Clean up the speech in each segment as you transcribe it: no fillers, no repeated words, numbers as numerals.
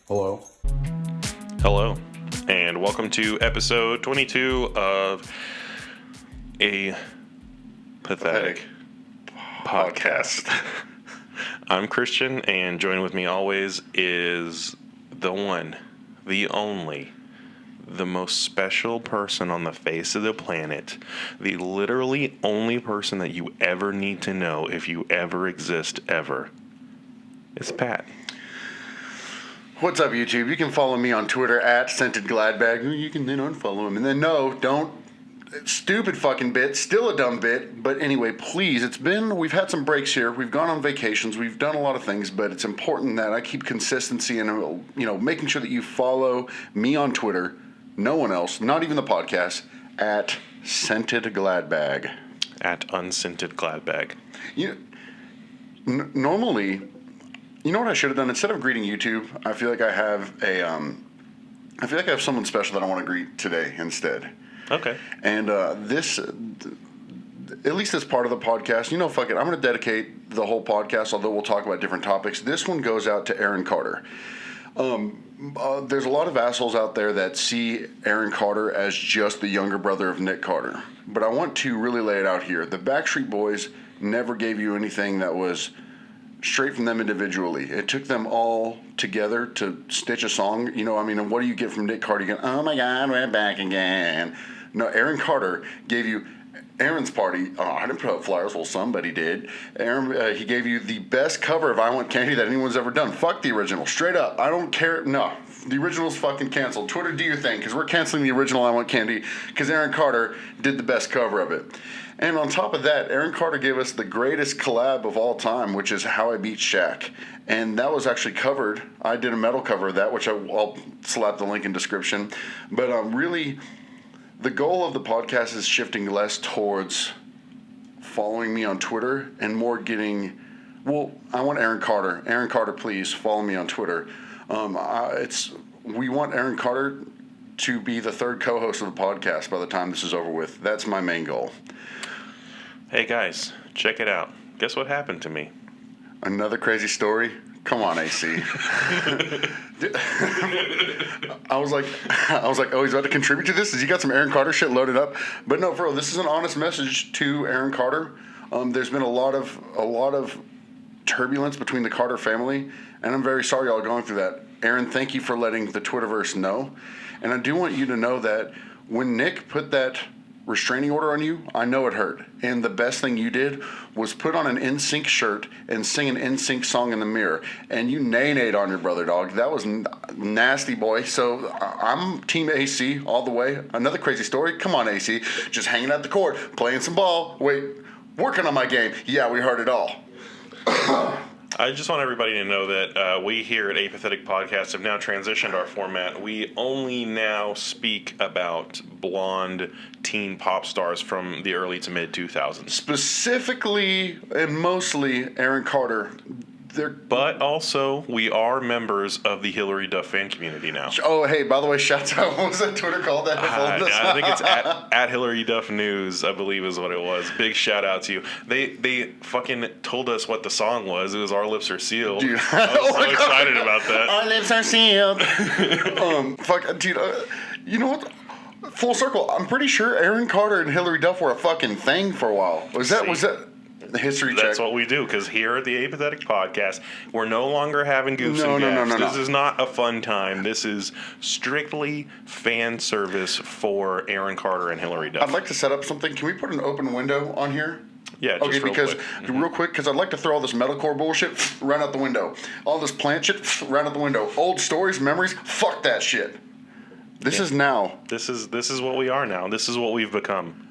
Hello. Hello, and welcome to episode 22 of a pathetic podcast. I'm Christian, and joining with me always is the one, the only, the most special person on the face of the planet, the literally only person that you ever need to know if you ever exist ever. It's Pat. What's up, YouTube? You can follow me on Twitter at ScentedGladbag. You can then unfollow him. And then no, don't. Stupid fucking bit. Still a dumb bit. But anyway, please, we've had some breaks here. We've gone on vacations. We've done a lot of things. But it's important that I keep consistency and, making sure that you follow me on Twitter. No one else, not even the podcast, at ScentedGladbag. At Unscented Gladbag. Normally, you know what I should have done? Instead of greeting YouTube, I feel like I have someone special that I want to greet today instead. Okay. And this, at least as part of the podcast, fuck it. I'm going to dedicate the whole podcast, although we'll talk about different topics. This one goes out to Aaron Carter. There's a lot of assholes out there that see Aaron Carter as just the younger brother of Nick Carter. But I want to really lay it out here. The Backstreet Boys never gave you anything that was straight from them individually. It took them all together to stitch a song. And what do you get from Nick Carter? You go, oh my God, we're back again. No, Aaron Carter gave you Aaron's Party. Oh, I didn't put up flyers. Well, somebody did. Aaron, he gave you the best cover of I Want Candy that anyone's ever done. Fuck the original. Straight up. I don't care. No. The original's fucking canceled. Twitter, do your thing, because we're canceling the original I Want Candy because Aaron Carter did the best cover of it. And on top of that, Aaron Carter gave us the greatest collab of all time, which is How I Beat Shaq. And that was actually covered. I did a metal cover of that, which I'll slap the link in description. But really, the goal of the podcast is shifting less towards following me on Twitter and more getting, I want Aaron Carter. Aaron Carter, please follow me on Twitter. We want Aaron Carter to be the third co-host of the podcast by the time this is over with. That's my main goal. Hey guys, check it out. Guess what happened to me? Another crazy story? Come on, AC. I was like, oh, he's about to contribute to this? Has he got some Aaron Carter shit loaded up? But no, bro, this is an honest message to Aaron Carter. There's been a lot of turbulence between the Carter family, and I'm very sorry y'all are going through that. Aaron, thank you for letting the Twitterverse know. And I do want you to know that when Nick put that restraining order on you, I know it hurt. And the best thing you did was put on an NSYNC shirt and sing an NSYNC song in the mirror. And you nay-nayed on your brother, dog. That was nasty, boy. So I'm Team AC all the way. Another crazy story. Come on, AC. Just hanging out the court, playing some ball. Wait, working on my game. Yeah, we heard it all. I just want everybody to know that we here at A Pathetic Podcast have now transitioned our format. We only now speak about blonde teen pop stars from the early to mid 2000s. Specifically and mostly Aaron Carter. But also, we are members of the Hillary Duff fan community now. Oh, hey, by the way, shouts out. What was that Twitter called? I think it's at Hillary Duff News, I believe is what it was. Big shout out to you. They fucking told us what the song was. It was Our Lips Are Sealed. Dude. I was so excited about that. Our lips are sealed. Dude, you know what? Full circle. I'm pretty sure Aaron Carter and Hillary Duff were a fucking thing for a while. Was that the history check? That's what we do, because here at the Apathetic Podcast, we're no longer having goofs and gaffs. No. This is not a fun time. This is strictly fan service for Aaron Carter and Hillary Duff. I'd like to set up something. Can we put an open window on here? Yeah, just real quick, because I'd like to throw all this metalcore bullshit right out the window. All this plant shit right out the window. Old stories, memories, fuck that shit. This is now. This is what we are now. This is what we've become.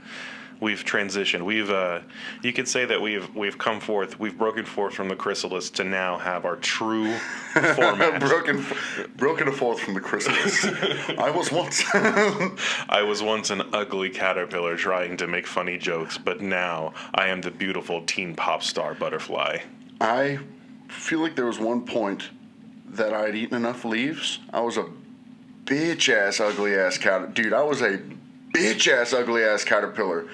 We've transitioned. You could say that we've come forth. We've broken forth from the chrysalis to now have our true format. broken forth from the chrysalis. I was once an ugly caterpillar trying to make funny jokes, but now I am the beautiful teen pop star butterfly. I feel like there was one point that I had eaten enough leaves. I was a bitch ass ugly ass caterpillar. Dude, I was a bitch ass ugly ass caterpillar.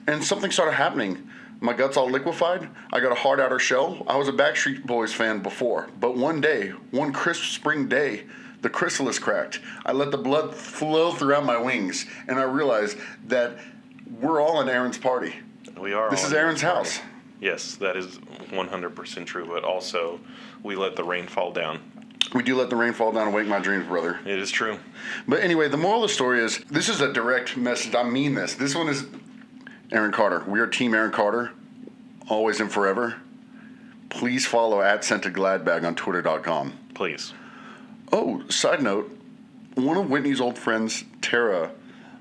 and something started happening. My gut's all liquefied. I got a hard outer shell. I was a Backstreet Boys fan before, but one day, one crisp spring day, the chrysalis cracked. I let the blood flow throughout my wings, and I realized that we're all in Aaron's party. We are. This is Aaron's house. Yes, that is 100% true, but also we let the rain fall down. We do let the rain fall down and wake my dreams, brother. It is true. But anyway, the moral of the story is, this is a direct message. I mean this. This one is Aaron Carter. We are Team Aaron Carter, always and forever. Please follow @ScentedGladBag on Twitter.com. Please. Oh, side note, one of Whitney's old friends, Tara,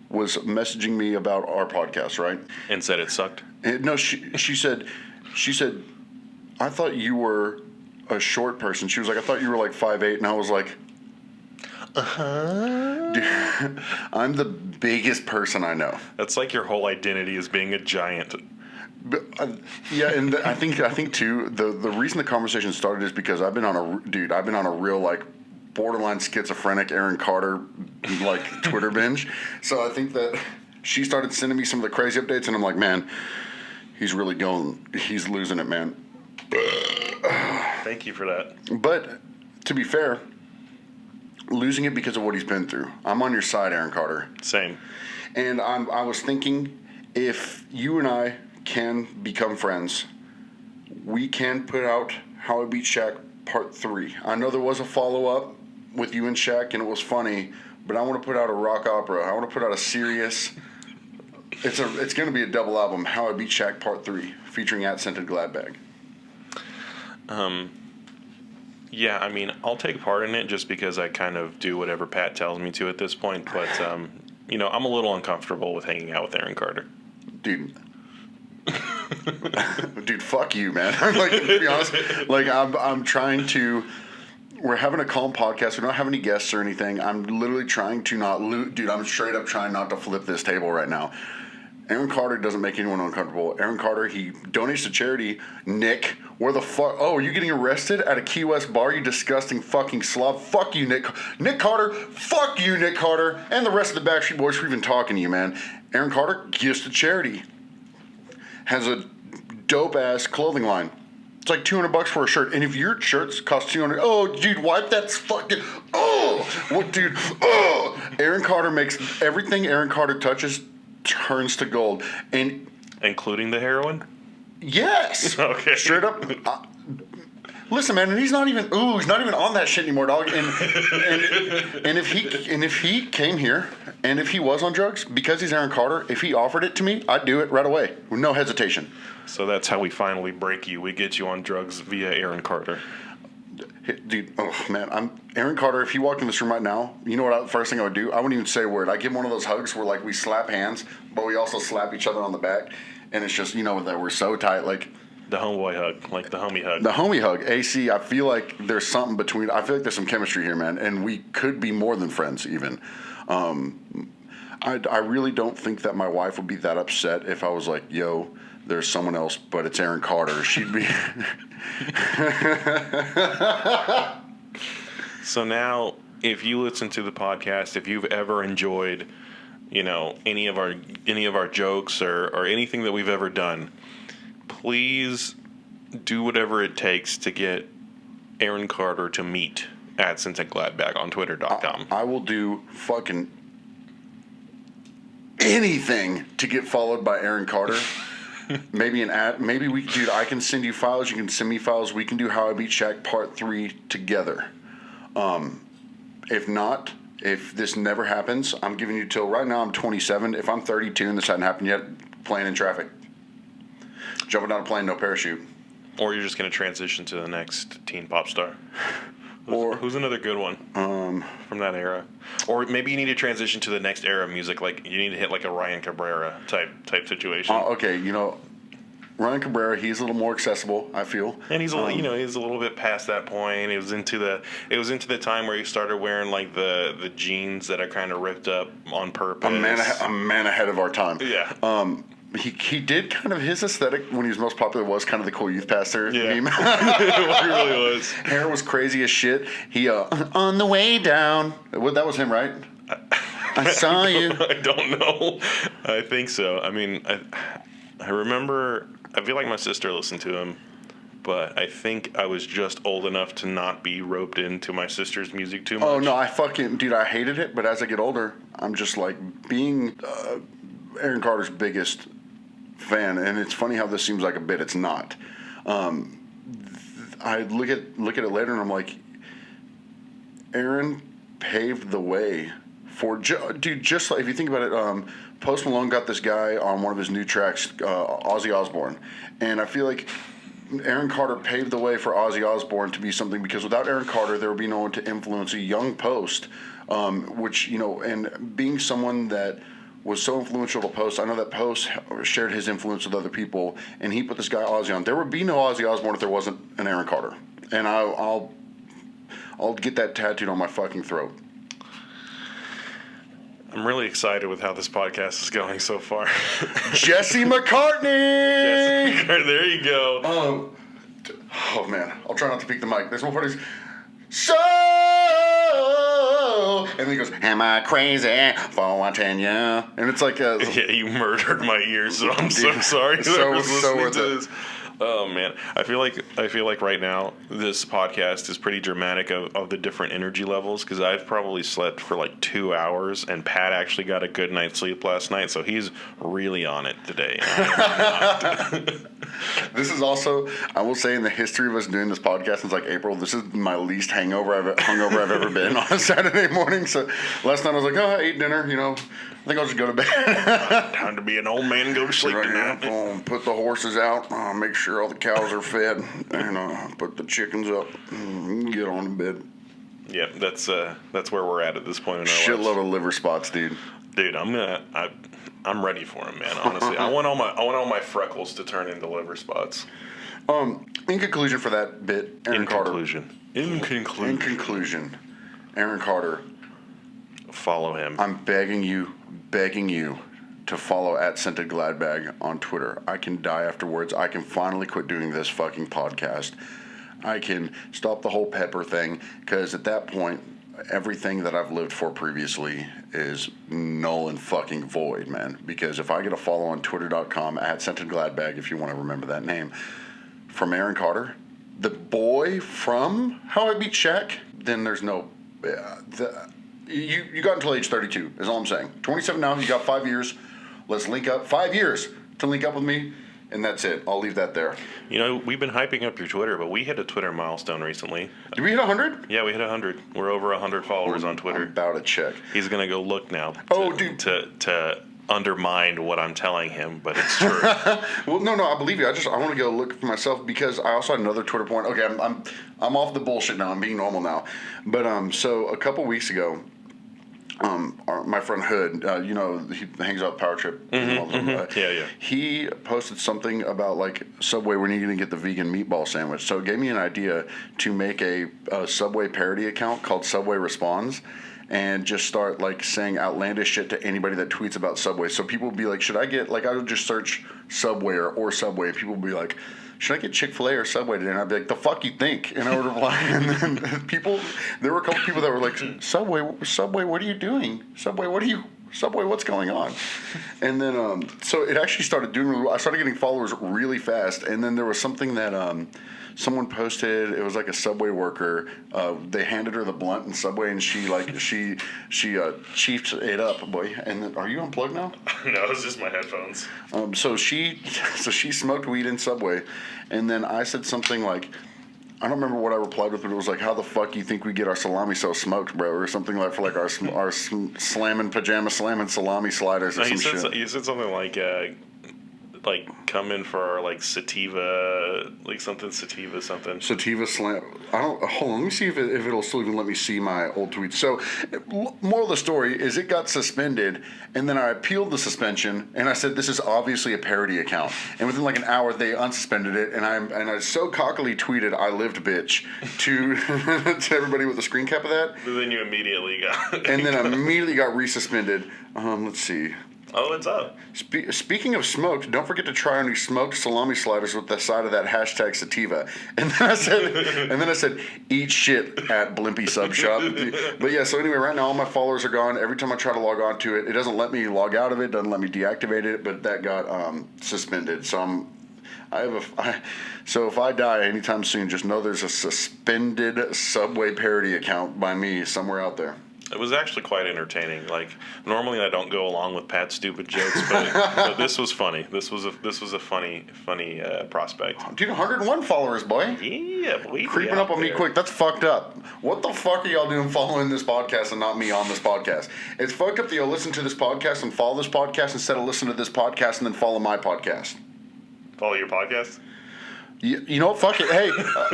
was messaging me about our podcast, right? And said it sucked? No, she said, I thought you were a short person. She was like, I thought you were like 5'8", and I was like, dude, I'm the biggest person I know. That's like your whole identity is being a giant. But, yeah, and I think too, the reason the conversation started is because I've been on a real like borderline schizophrenic Aaron Carter like Twitter binge. So I think that she started sending me some of the crazy updates, and I'm like, man, he's losing it, man. Thank you for that. But to be fair, losing it because of what he's been through. I'm on your side, Aaron Carter. Same. And I was thinking, if you and I can become friends, we can put out How I Beat Shaq Part 3. I know there was a follow-up with you and Shaq, and it was funny, but I want to put out a rock opera. I want to put out a serious... It's going to be a double album, How I Beat Shaq Part 3, featuring @ScentedGladBag. Yeah, I mean, I'll take part in it just because I kind of do whatever Pat tells me to at this point. But, you know, I'm a little uncomfortable with hanging out with Aaron Carter. Dude, fuck you, man. Like, to be honest, like, I'm trying to... We're having a calm podcast. We don't have any guests or anything. I'm literally trying to not... Dude, I'm straight up trying not to flip this table right now. Aaron Carter doesn't make anyone uncomfortable. Aaron Carter, he donates to charity. Nick, where the fuck... Oh, are you getting arrested at a Key West bar, you disgusting fucking slob? Fuck you, Nick. Nick Carter, fuck you, Nick Carter. And the rest of the Backstreet Boys for even talking to you, man. Aaron Carter gives to charity. Has a dope-ass clothing line. It's like $200 for a shirt. And if your shirts cost $200... Oh, dude, wipe that fucking... Oh! What, dude? Oh! Aaron Carter makes... Everything Aaron Carter touches... turns to gold, and including the heroin. Yes. Okay. Straight up. Listen, man, and he's not even on that shit anymore, dog. And if he came here, and if he was on drugs, because he's Aaron Carter, if he offered it to me, I'd do it right away with no hesitation. So that's how we finally break you. We get you on drugs via Aaron Carter. Dude, oh man, I'm Aaron Carter. If he walked in this room right now, you know what? The first thing I would do, I wouldn't even say a word. I give him one of those hugs where like we slap hands, but we also slap each other on the back, and it's just that we're so tight, like the homeboy hug, like the homie hug. The homie hug, AC. I feel like there's something between. I feel like there's some chemistry here, man, and we could be more than friends, even. I really don't think that my wife would be that upset if I was like, yo, there's someone else, but it's Aaron Carter. She'd be... So now, if you listen to the podcast, if you've ever enjoyed, any of our jokes or anything that we've ever done, please do whatever it takes to get Aaron Carter to meet @ScentedGladBag on Twitter.com. I will do fucking anything to get followed by Aaron Carter. Maybe dude, I can send you files, you can send me files, we can do How I Beat Shaq Part 3 together. If not, if this never happens, I'm giving you till right now I'm 27. If I'm 32 and this hadn't happened yet, playing in traffic. Jumping down a plane, no parachute. Or you're just going to transition to the next teen pop star. Who's another good one from that era? Or maybe you need to transition to the next era of music, like you need to hit like a Ryan Cabrera type situation. Okay, Ryan Cabrera, he's a little more accessible, I feel. And he's he's a little bit past that point. It was into the time where he started wearing like the jeans that are kind of ripped up on purpose. A man ahead of our time. Yeah. He did kind of, his aesthetic when he was most popular was kind of the cool youth pastor meme. It really was. Hair was crazy as shit. He on the way down. That was him, right? I saw you. I don't know. I think so. I mean, I remember, I feel like my sister listened to him, but I think I was just old enough to not be roped into my sister's music too much. Oh, no, dude, I hated it, but as I get older, I'm just like being Aaron Carter's biggest fan, and it's funny how this seems like a bit. It's not. I look at it later, and I'm like, Aaron paved the way for dude. Just like if you think about it, Post Malone got this guy on one of his new tracks, Ozzy Osbourne, and I feel like Aaron Carter paved the way for Ozzy Osbourne to be something, because without Aaron Carter, there would be no one to influence a young Post, which, and being someone that was so influential to Post, I know that Post shared his influence with other people, and he put this guy Ozzy on. There would be no Ozzy Osbourne if there wasn't an Aaron Carter, and I'll get that tattooed on my fucking throat. I'm really excited with how this podcast is going so far. Jesse McCartney! There you go. Oh man, I'll try not to peek the mic. There's one part he's so, and then he goes, "Am I crazy for wanting you?" And it's like, yeah, you murdered my ears, so I'm so sorry. So worth to it. this. Oh man, I feel like right now this podcast is pretty dramatic of the different energy levels, because I've probably slept for like 2 hours, and Pat actually got a good night's sleep last night, so he's really on it today. This is also, I will say, in the history of us doing this podcast since like April, this is my least hungover I've ever been on a Saturday morning. So last night I was like, I ate dinner, I think I'll just go to bed. Time to be an old man and go to sleep tonight. Put the horses out, make sure all the cows are fed, and put the chickens up, and get on to bed. Yeah, that's where we're at this point in our lives. Shitload of liver spots, dude. Dude, I'm ready for him, man. Honestly, I want all my freckles to turn into liver spots. In conclusion for that bit, Aaron Carter. In conclusion, Aaron Carter. Follow him. I'm begging you to follow @ScentedGladbag on Twitter. I can die afterwards. I can finally quit doing this fucking podcast. I can stop the whole pepper thing, because at that point, everything that I've lived for previously is null and fucking void, man. Because if I get a follow on twitter.com @ScentedGladbag, if you want to remember that name, from Aaron Carter, the boy from How I Beat Shaq, then there's no... You got until age 32, is all I'm saying. 27 now, you got 5 years. Let's link up. 5 years to link up with me, and that's it. I'll leave that there. We've been hyping up your Twitter, but we hit a Twitter milestone recently. Did we hit 100? Yeah, we hit 100. We're over 100 followers on Twitter. I'm about to check. He's going to go look now to undermine what I'm telling him, but it's true. Well, no, I believe you. I want to go look for myself, because I also had another Twitter point. Okay, I'm off the bullshit now. I'm being normal now. But so a couple weeks ago, my friend Hood, he hangs out with Power Trip. Yeah. He posted something about like Subway, when you're going to get the vegan meatball sandwich. So it gave me an idea to make a Subway parody account called Subway Responds, and just start like saying outlandish shit to anybody that tweets about Subway. So people would be like, should I get, like, I would just search Subway or Subway, and people would be like, should I get Chick-fil-A or Subway today? And I'd be like, the fuck you think? And I would reply, and then there were a couple people that were like, Subway, what are you doing? Subway, what's going on? And then, so it actually started doing really well. I started getting followers really fast, and then there was something that someone posted. It was like a Subway worker. They handed her the blunt in Subway, and she chiefed it up, boy. And then, are you unplugged now? No, it's just my headphones. So she smoked weed in Subway, and then I said something like, I don't remember what I replied with, but it was like, how the fuck you think we get our salami so smoked, bro? Or something like, for like our slamming salami sliders or some shit. You said something like come in for our like sativa, like something. Sativa slam. Hold on. Let me see if it'll still even let me see my old tweets. So, moral of the story is it got suspended, and then I appealed the suspension, and I said this is obviously a parody account. And within like an hour, they unsuspended it, and I so cockily tweeted "I lived, bitch" to to everybody with a screen cap of that. But then you immediately got and then immediately got resuspended. Let's see. Oh, it's up. Speaking of smoked, don't forget to try our new smoked salami sliders with the side of that hashtag sativa. And then I said, eat shit at Blimpy Sub Shop. But yeah, so anyway, right now all my followers are gone. Every time I try to log on to it, it doesn't let me log out of it, doesn't let me deactivate it, but that got suspended. So so if I die anytime soon, just know there's a suspended Subway parody account by me somewhere out there. It was actually quite entertaining. Like, normally I don't go along with Pat's stupid jokes, but this was funny. This was a funny prospect. Dude, 101 followers, boy. Yeah, boy. Creeping up on me quick. That's fucked up. What the fuck are y'all doing following this podcast and not me on this podcast? It's fucked up that y'all listen to this podcast and follow this podcast instead of listen to this podcast and then follow my podcast. Follow your podcast? You know what? Fuck it. Hey,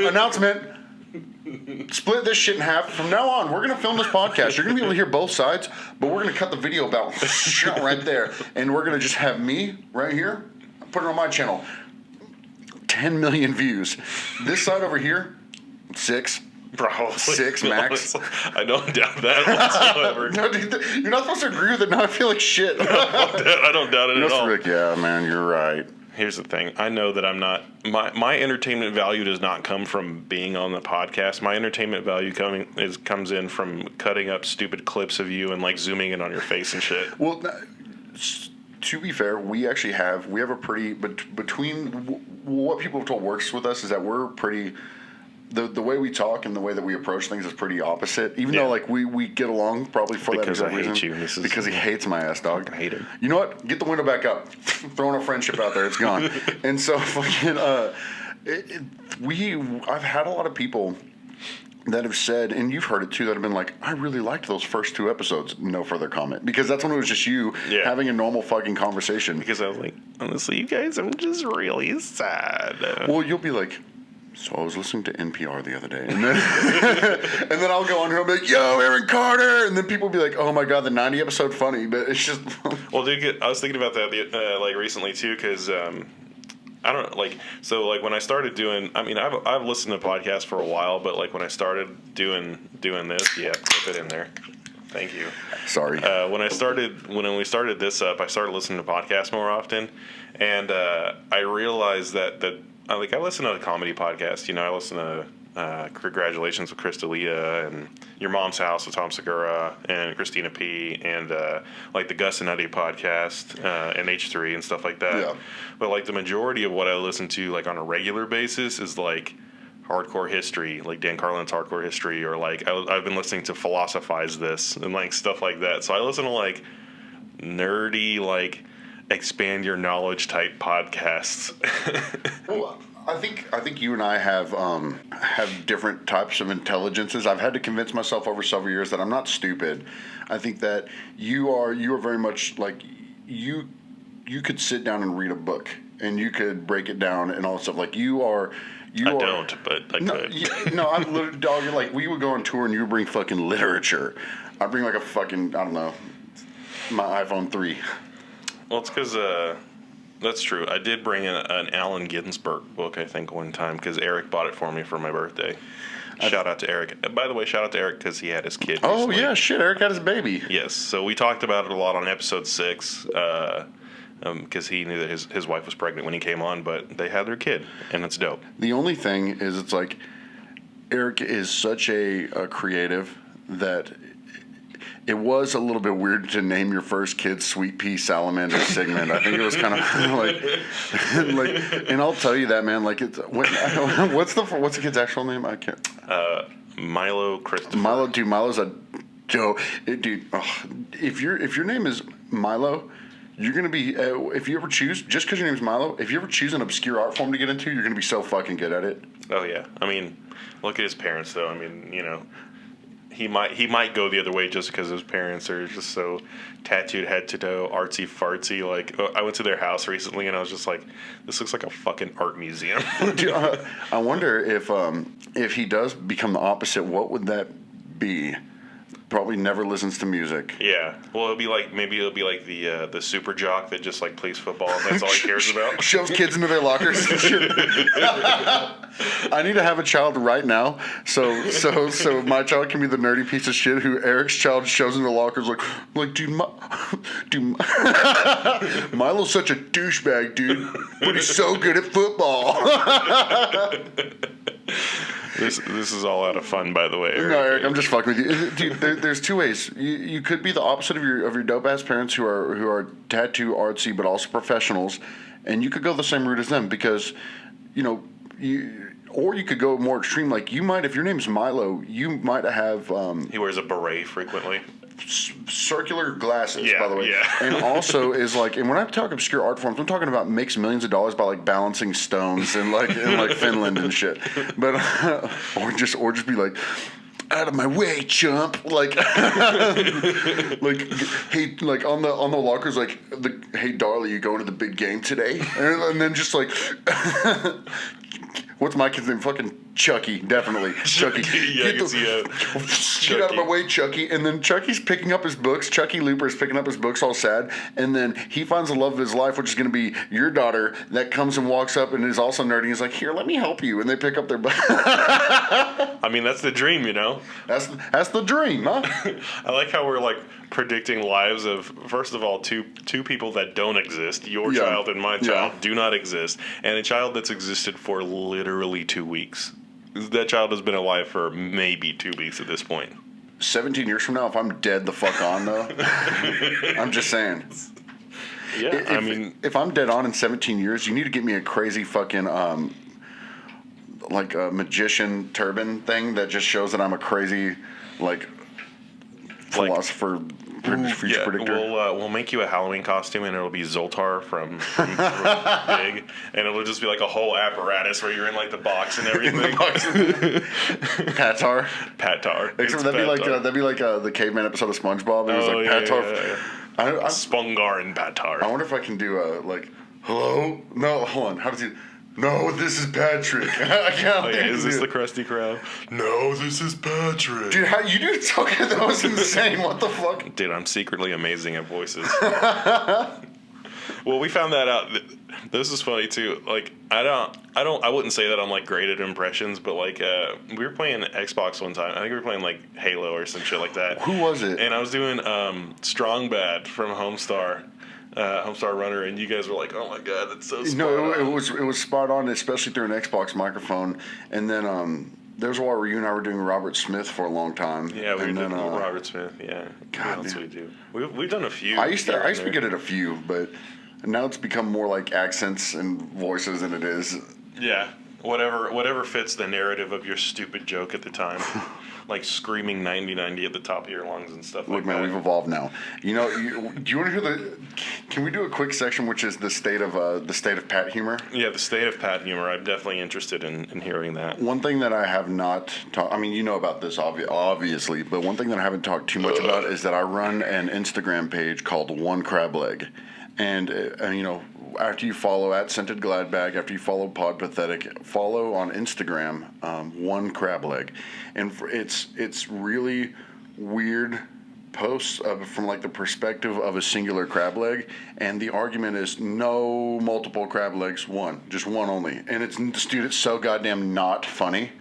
announcement. Split this shit in half. From now on, we're going to film this podcast. You're going to be able to hear both sides, but we're going to cut the video about right there. And we're going to just have me right here, put it on my channel. 10 million views. This side over here, 6. Probably. 6 max. I don't doubt that whatsoever. No, dude, you're not supposed to agree with it. Now I feel like shit. I don't doubt it at all. Rick, yeah, man, you're right. Here's the thing. I know that I'm not... My entertainment value does not come from being on the podcast. My entertainment value comes in from cutting up stupid clips of you and, like, zooming in on your face and shit. Well, to be fair, we have a pretty... Between what people have told works with us is that we're pretty... The way we talk and the way that we approach things is pretty opposite. Even though, like, we get along probably for because that exact I reason. hate you. Because he hates my ass, dog. I hate him. You know what? Get the window back up. Throwing a friendship out there. It's gone. And so, fucking... I've had a lot of people that have said, and you've heard it too, that have been like, I really liked those first 2 episodes. No further comment. Because that's when it was just you having a normal fucking conversation. Because I was like, honestly, you guys, I'm just really sad. Well, you'll be like... So I was listening to NPR the other day, and then and then I'll go on here and be like, "Yo, Aaron Carter," and then people will be like, "Oh my god, the 90 episode funny," but it's just. Well, dude, I was thinking about that like recently too, because I don't like so like when I started doing. I mean, I've listened to podcasts for a while, but like when I started doing this, put it in there. Thank you. Sorry. When we started this up, I started listening to podcasts more often, and I realized that I listen to a comedy podcast. You know, I listen to Congratulations with Chris D'Elia and Your Mom's House with Tom Segura and Christina P. and like the Gus and Nutty podcast and H3 and stuff like that. Yeah. But like the majority of what I listen to like on a regular basis is like hardcore history, like Dan Carlin's hardcore history, or like I've been listening to Philosophize This and like stuff like that. So I listen to like nerdy like expand your knowledge type podcasts. Well, I think you and I have different types of intelligences. I've had to convince myself over several years that I'm not stupid. I think that you are very much like you could sit down and read a book and you could break it down and all that stuff. Like I don't, but I could. No, I'm literally, dog. You're like, we would go on tour and you would bring fucking literature. I'd bring like a fucking, I don't know, my iPhone 3. Well, it's because that's true. I did bring an Allen Ginsberg book, I think, one time because Eric bought it for me for my birthday. Shout out to Eric. By the way, shout out to Eric because he had his kid recently. Yeah, shit. Eric had his baby. Yes. So we talked about it a lot on episode 6 because he knew that his wife was pregnant when he came on, but they had their kid, and it's dope. The only thing is it's like Eric is such a creative that it was a little bit weird to name your first kid Sweet Pea Salamander Sigmund. I think it was kind of like, and I'll tell you that, man. Like, what's the kid's actual name? I can't. Milo Christopher. Milo's a dope dude. If your name is Milo, you're gonna be if you ever choose, just because your name's Milo, if you ever choose an obscure art form to get into, you're gonna be so fucking good at it. Oh yeah. I mean, look at his parents though. I mean, you know. He might go the other way just because his parents are just so tattooed head to toe, artsy fartsy. Like I went to their house recently and I was just like, this looks like a fucking art museum. Dude, I wonder if he does become the opposite, what would that be? probably never listens to music. Yeah. Well, it'll be like the super jock that just like plays football and that's all he cares about. Shoves kids into their lockers and shit. I need to have a child right now, so my child can be the nerdy piece of shit who Eric's child shoves into the lockers like dude, Milo's such a douchebag, dude, but he's so good at football. This is all out of fun, by the way, Eric. No, Eric, I'm just fucking with you, dude. There's two ways. You could be the opposite of your dope ass parents who are tattoo artsy but also professionals, and you could go the same route as them because, or you could go more extreme. Like you might, if your name's Milo, you might have. He wears a beret frequently. Circular glasses, by the way, yeah. And also is like, and when I talk obscure art forms, I'm talking about makes millions of dollars by like balancing stones in Finland and shit. But or just be like, out of my way, chump! Like, hey, like on the lockers, like hey, Darlie, you going to the big game today? And then just like. What's my kid's name? Fucking Chucky, definitely. Chucky. Yeah, Get out of my way, Chucky. And then Chucky's picking up his books. Chucky Looper is picking up his books all sad. And then he finds the love of his life, which is going to be your daughter, that comes and walks up and is also nerdy. He's like, here, let me help you. And they pick up their book. I mean, that's the dream, you know? That's the dream, huh? I like how we're like predicting lives of, first of all, two people that don't exist. Your child and my child do not exist. And a child that's existed for literally 2 weeks. That child has been alive for maybe 2 weeks at this point. 17 years from now, if I'm dead the fuck on, though, I'm just saying. Yeah, if I'm dead on in 17 years, you need to get me a crazy fucking, like a magician turban thing that just shows that I'm a crazy, like, philosopher, future predictor. We'll make you a Halloween costume, and it'll be Zoltar from Big, and it'll just be like a whole apparatus where you're in like the box and everything. Patar. Except that'd be like the caveman episode of SpongeBob. It was like Patar. Yeah. Spungar and Patar. I wonder if I can do hello? No, hold on. How does he? No, this is Patrick. I can't think is this the Krusty Krab? No, this is Patrick. Dude, how you do talking? That was insane. What the fuck? Dude, I'm secretly amazing at voices. Well, we found that out. This is funny too. Like, I wouldn't say that I'm like great at impressions, but like, we were playing Xbox one time. I think we were playing like Halo or some shit like that. Who was it? And I was doing Strong Bad from Homestar Runner, and you guys were like, "Oh my god, that's so spot on." It was spot on, especially through an Xbox microphone. And then there was a while where you and I were doing Robert Smith for a long time. Yeah, we did Robert Smith. Yeah, God, what else we do? We've done a few. I used to be good at a few, but now it's become more like accents and voices than it is. Yeah, whatever fits the narrative of your stupid joke at the time. Like screaming 90-90 at the top of your lungs and stuff like that. Look, man, we've evolved now. Do you want to hear can we do a quick section, which is the state of Pat humor? Yeah, the state of Pat humor. I'm definitely interested in hearing that. One thing that I have not talked, I mean, you know about this, obviously, but one thing that I haven't talked too much about is that I run an Instagram page called One Crab Leg. And after you follow at Scented Gladbag, after you follow Pod Pathetic, follow on Instagram One Crab Leg, and it's really weird posts from like the perspective of a singular crab leg, and the argument is no multiple crab legs, just one only, and it's so goddamn not funny,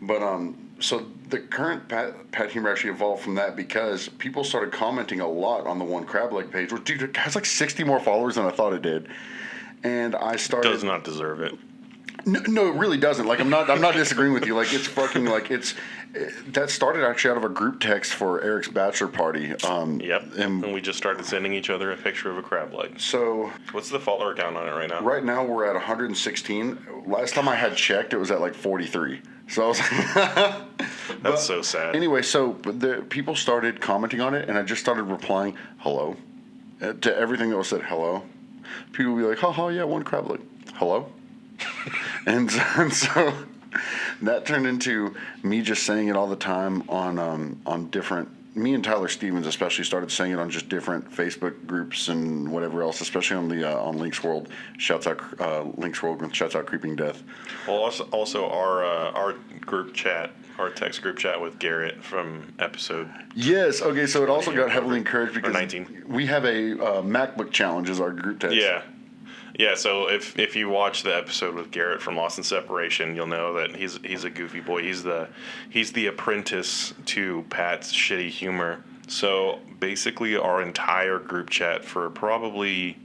but so the current Pat humor actually evolved from that because people started commenting a lot on the One Crab Leg page, which dude, it has like 60 more followers than I thought it did. And I started. Does not deserve it. No, it really doesn't. Like I'm not disagreeing with you. Like it's fucking like that started actually out of a group text for Eric's bachelor party. Yep. And we just started sending each other a picture of a crab leg. So what's the follower count on it right now? Right now we're at 116. Last time I had checked, it was at like 43. So I was like, that's so sad. Anyway, so the people started commenting on it, and I just started replying hello to everything that was said hello. People would be like, haha, yeah, One Crab Leg. Hello? and so that turned into me just saying it all the time on different me and Tyler Stevens especially started saying it on just different Facebook groups and whatever else, especially on the on Link's World. Shouts out Link's World. Shouts out Creeping Death. Well, also our group chat, our text group chat with Garrett from episode. Yes. Okay. So it also got heavily encouraged because 19. We have a MacBook challenge as our group text. Yeah. Yeah, so if you watch the episode with Garrett from Lost in Separation, you'll know that he's a goofy boy. He's the apprentice to Pat's shitty humor. So basically, our entire group chat for probably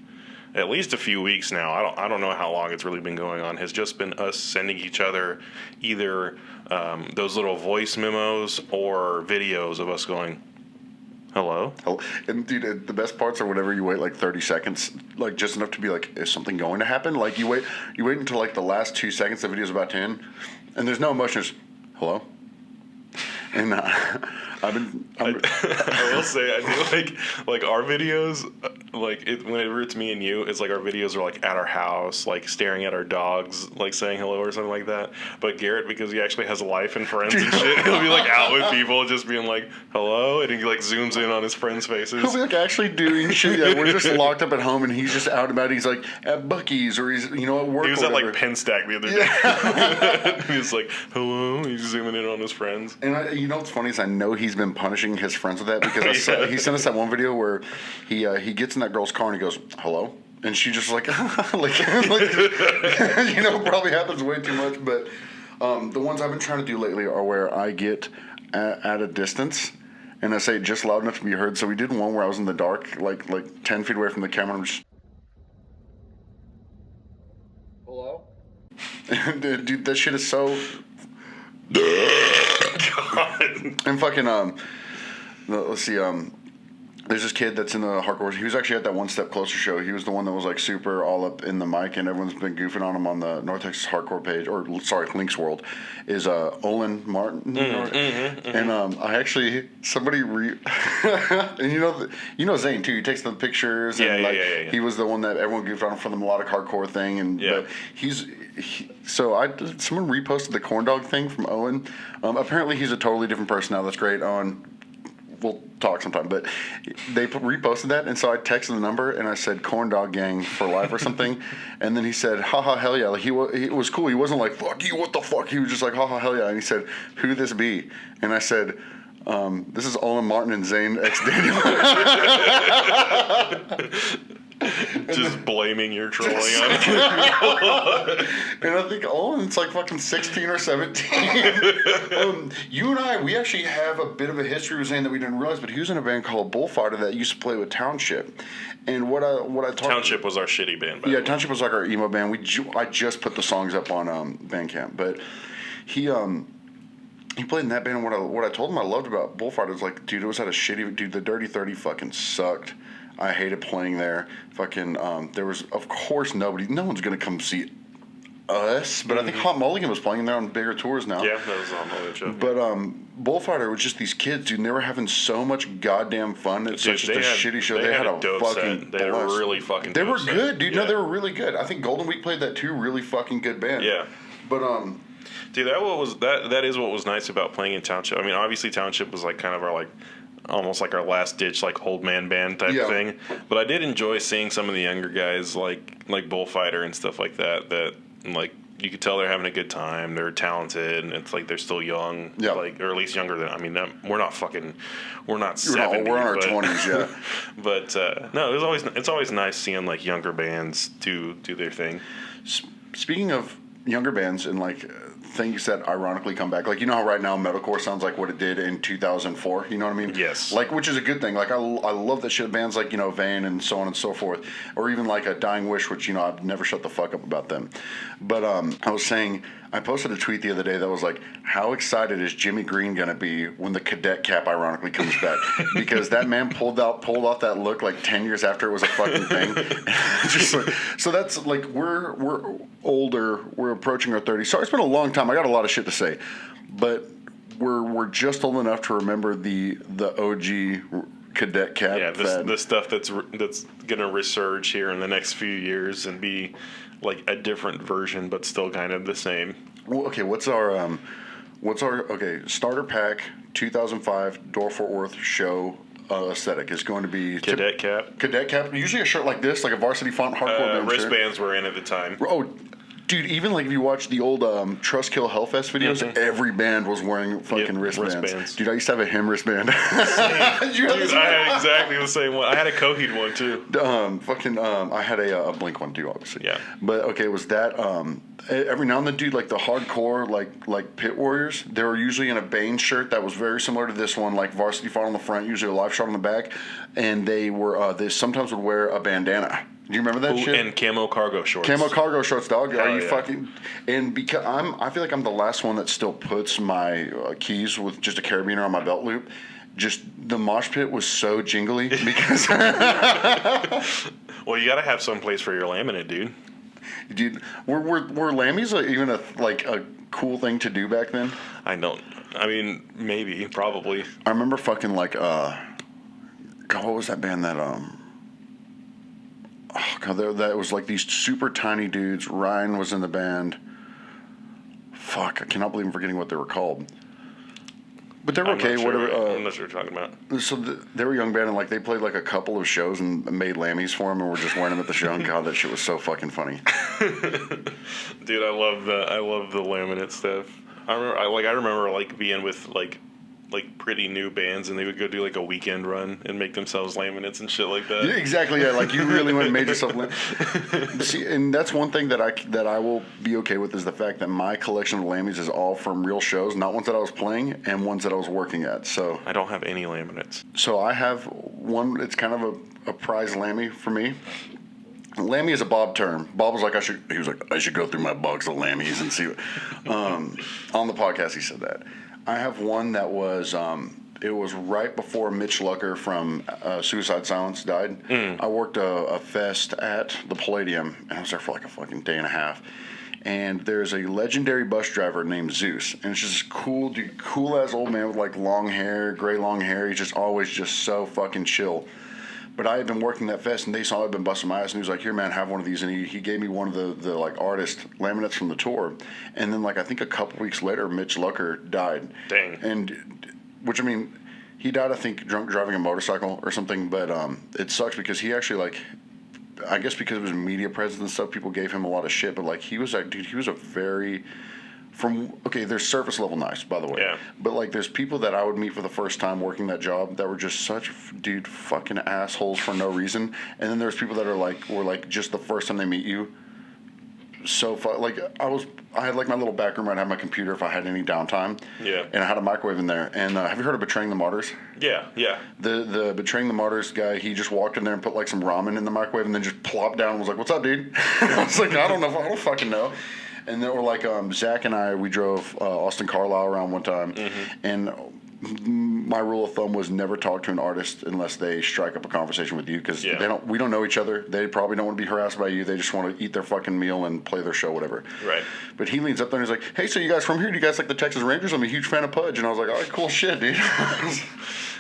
at least a few weeks now, I don't know how long it's really been going on, has just been us sending each other either those little voice memos or videos of us going, hello? And dude, the best parts are whenever you wait like 30 seconds, like just enough to be like, is something going to happen? Like you wait until like the last 2 seconds the video's about to end, and there's no emotion, just hello? And I will say, I feel like our videos, whenever it's me and you, it's like our videos are like at our house, like staring at our dogs, like saying hello or something like that. But Garrett, because he actually has a life and friends and shit, he'll be like out with people just being like, hello, and he like zooms in on his friends' faces. He'll be like actually doing shit. Yeah, we're just locked up at home and he's just out about it. He's like at Buc-ee's or he's, at work. He was at like Penstack the other day. He was like, hello, he's zooming in on his friends. And what's funny is I know he's been punishing his friends with that because he sent us that one video where he gets in that girl's car and he goes, hello? And she just like, probably happens way too much. But the ones I've been trying to do lately are where I get at a distance and I say it just loud enough to be heard. So we did one where I was in the dark, like 10 feet away from the camera. I'm just, hello? Dude, that shit is so... God. And fucking let's see, there's this kid that's in the hardcore. He was actually at that One Step Closer show. He was the one that was like super all up in the mic, and everyone's been goofing on him on the North Texas Hardcore page, Link's World, is Olin Martin. And I actually somebody and you know Zane too. He takes the pictures and he was the one that everyone goofed on for the melodic hardcore thing, and but someone reposted the corn dog thing from Owen. Apparently he's a totally different person now. That's great. Owen, we'll talk sometime. But they reposted that, and so I texted the number and I said "corn dog gang for life" or something, and then he said "haha hell yeah." Like he was cool. He wasn't like "fuck you, what the fuck." He was just like "haha hell yeah," and he said "who this be?" And I said, "This is Olin Martin and Zane X Daniel." Just blaming your trolling on it. And I think Olin's like fucking 16 or 17. You and I, we actually have a bit of a history with Zane that we didn't realize, but he was in a band called Bullfighter that used to play with Township. And what I talked Township was our shitty band. Yeah, Township was like our emo band. I just put the songs up on Bandcamp, but he played in that band. And what I told him I loved about Bullfighter was like, dude, it was at a shitty dude. The Dirty 30 fucking sucked. I hated playing there. Fucking, there was, of course, no one's going to come see us, but I think Hot Mulligan was playing there on bigger tours now. Yeah, that was on Mulligan show. But Bullfighter was just these kids, dude, and they were having so much goddamn fun. It's such a shitty show. They had a fucking set. They had a really fucking They were good, dude. Yeah. No, they were really good. I think Golden Week played that too. Really fucking good band. Yeah. But, dude, that is what was nice about playing in Township. I mean, obviously Township was like kind of our like almost like our last ditch like old man band type thing. But I did enjoy seeing some of the younger guys like Bullfighter and stuff like that like you could tell they're having a good time. They're talented, and it's like they're still young, like, or at least younger than. I mean, we're not 70. We're in our 20s, yeah. But no, it's always nice seeing like younger bands do their thing. Speaking of younger bands and like things that ironically come back, like, you know how right now metalcore sounds like what it did in 2004, you know what I mean? Yes. Like, which is a good thing. Like, I love that shit. Bands like, Vane and so on and so forth, or even like a Dying Wish, which, I've never shut the fuck up about them. But I was saying, I posted a tweet the other day that was like, how excited is Jimmy Green gonna be when the cadet cap ironically comes back? Because that man pulled off that look like 10 years after it was a fucking thing. Just like, so that's like, we're older, we're approaching our 30s. Sorry, it's been a long time. I got a lot of shit to say, but we're just old enough to remember the OG cadet cap. Yeah, the stuff that's gonna resurge here in the next few years and be like a different version, but still kind of the same. Well, okay, what's our What's our starter pack 2005 Door Fort Worth show aesthetic is going to be Cadet cap. Cadet cap. Usually a shirt like this, like a varsity font hardcore band shirt. Wristbands were in at the time. Oh, dude, even like if you watch the old Trust Kill Hellfest videos, every band was wearing fucking wristbands. Dude, I used to have a him wristband. Dude, I had exactly the same one. I had a Coheed one too. I had a Blink one too, obviously. Yeah. But okay, it was that. Every now and then, dude, like the hardcore, like Pit Warriors, they were usually in a Bane shirt that was very similar to this one, like varsity font on the front, usually a live shot on the back, and they were they sometimes would wear a bandana. Do you remember that shit? And camo cargo shorts. Camo cargo shorts, dog. Hell Are you yeah. fucking? And because I feel like I'm the last one that still puts my keys with just a carabiner on my belt loop. Just the mosh pit was so jingly because. Well, you got to have some place for your laminate, dude. Dude, were lammies even a cool thing to do back then? I mean, maybe, probably. I remember fucking God, what was that band that Oh god, that was like these super tiny dudes. Ryan was in the band. Fuck, I cannot believe I'm forgetting what they were called. But they were okay, whatever. I'm not sure what you're talking about. So they were a young band, and like they played like a couple of shows and made lammies for them, and were just wearing them at the show. And God, that shit was so fucking funny. Dude, I love the laminate stuff. I remember being with like pretty new bands, and they would go do like a weekend run and make themselves laminates and shit like that. Yeah, exactly. Yeah, like you really went and made yourself. See, and that's one thing that I will be okay with is the fact that my collection of lammies is all from real shows, not ones that I was playing and ones that I was working at. So I don't have any laminates. So I have one. It's kind of a prize lammy for me. Lammy is a Bob term. Bob was like, I should go through my box of lammies and see. On the podcast, he said that. I have one that was, it was right before Mitch Lucker from Suicide Silence died. I worked a fest at the Palladium, and I was there for like a fucking day and a half. And there's a legendary bus driver named Zeus, and it's just cool ass old man with like long hair, gray long hair. He's just always just so fucking chill. But I had been working that fest, and they saw I'd been busting my ass, and he was like, "Here, man, have one of these." And he gave me one of the like artist laminates from the tour. And then like I think a couple weeks later, Mitch Lucker died. Dang. And which I mean, he died I think drunk driving a motorcycle or something. But it sucks because he actually like, I guess because of his media presence and stuff, people gave him a lot of shit. But like he was a very there's surface level nice, by the way. Yeah. But like, there's people that I would meet for the first time working that job that were just such fucking assholes for no reason. And then there's people that were just the first time they meet you. So I had like my little back room where I'd have my computer if I had any downtime. Yeah. And I had a microwave in there. And have you heard of Betraying the Martyrs? Yeah. The Betraying the Martyrs guy, he just walked in there and put like some ramen in the microwave and then just plopped down and was like, "What's up, dude?" I was like, I don't fucking know. And then we're like, Zach and I, we drove Austin Carlisle around one time, and my rule of thumb was never talk to an artist unless they strike up a conversation with you, because we don't know each other. They probably don't want to be harassed by you. They just want to eat their fucking meal and play their show, whatever. Right. But he leans up there and he's like, "Hey, so you guys from here? Do you guys like the Texas Rangers? I'm a huge fan of Pudge." And I was like, "All right, cool shit, dude."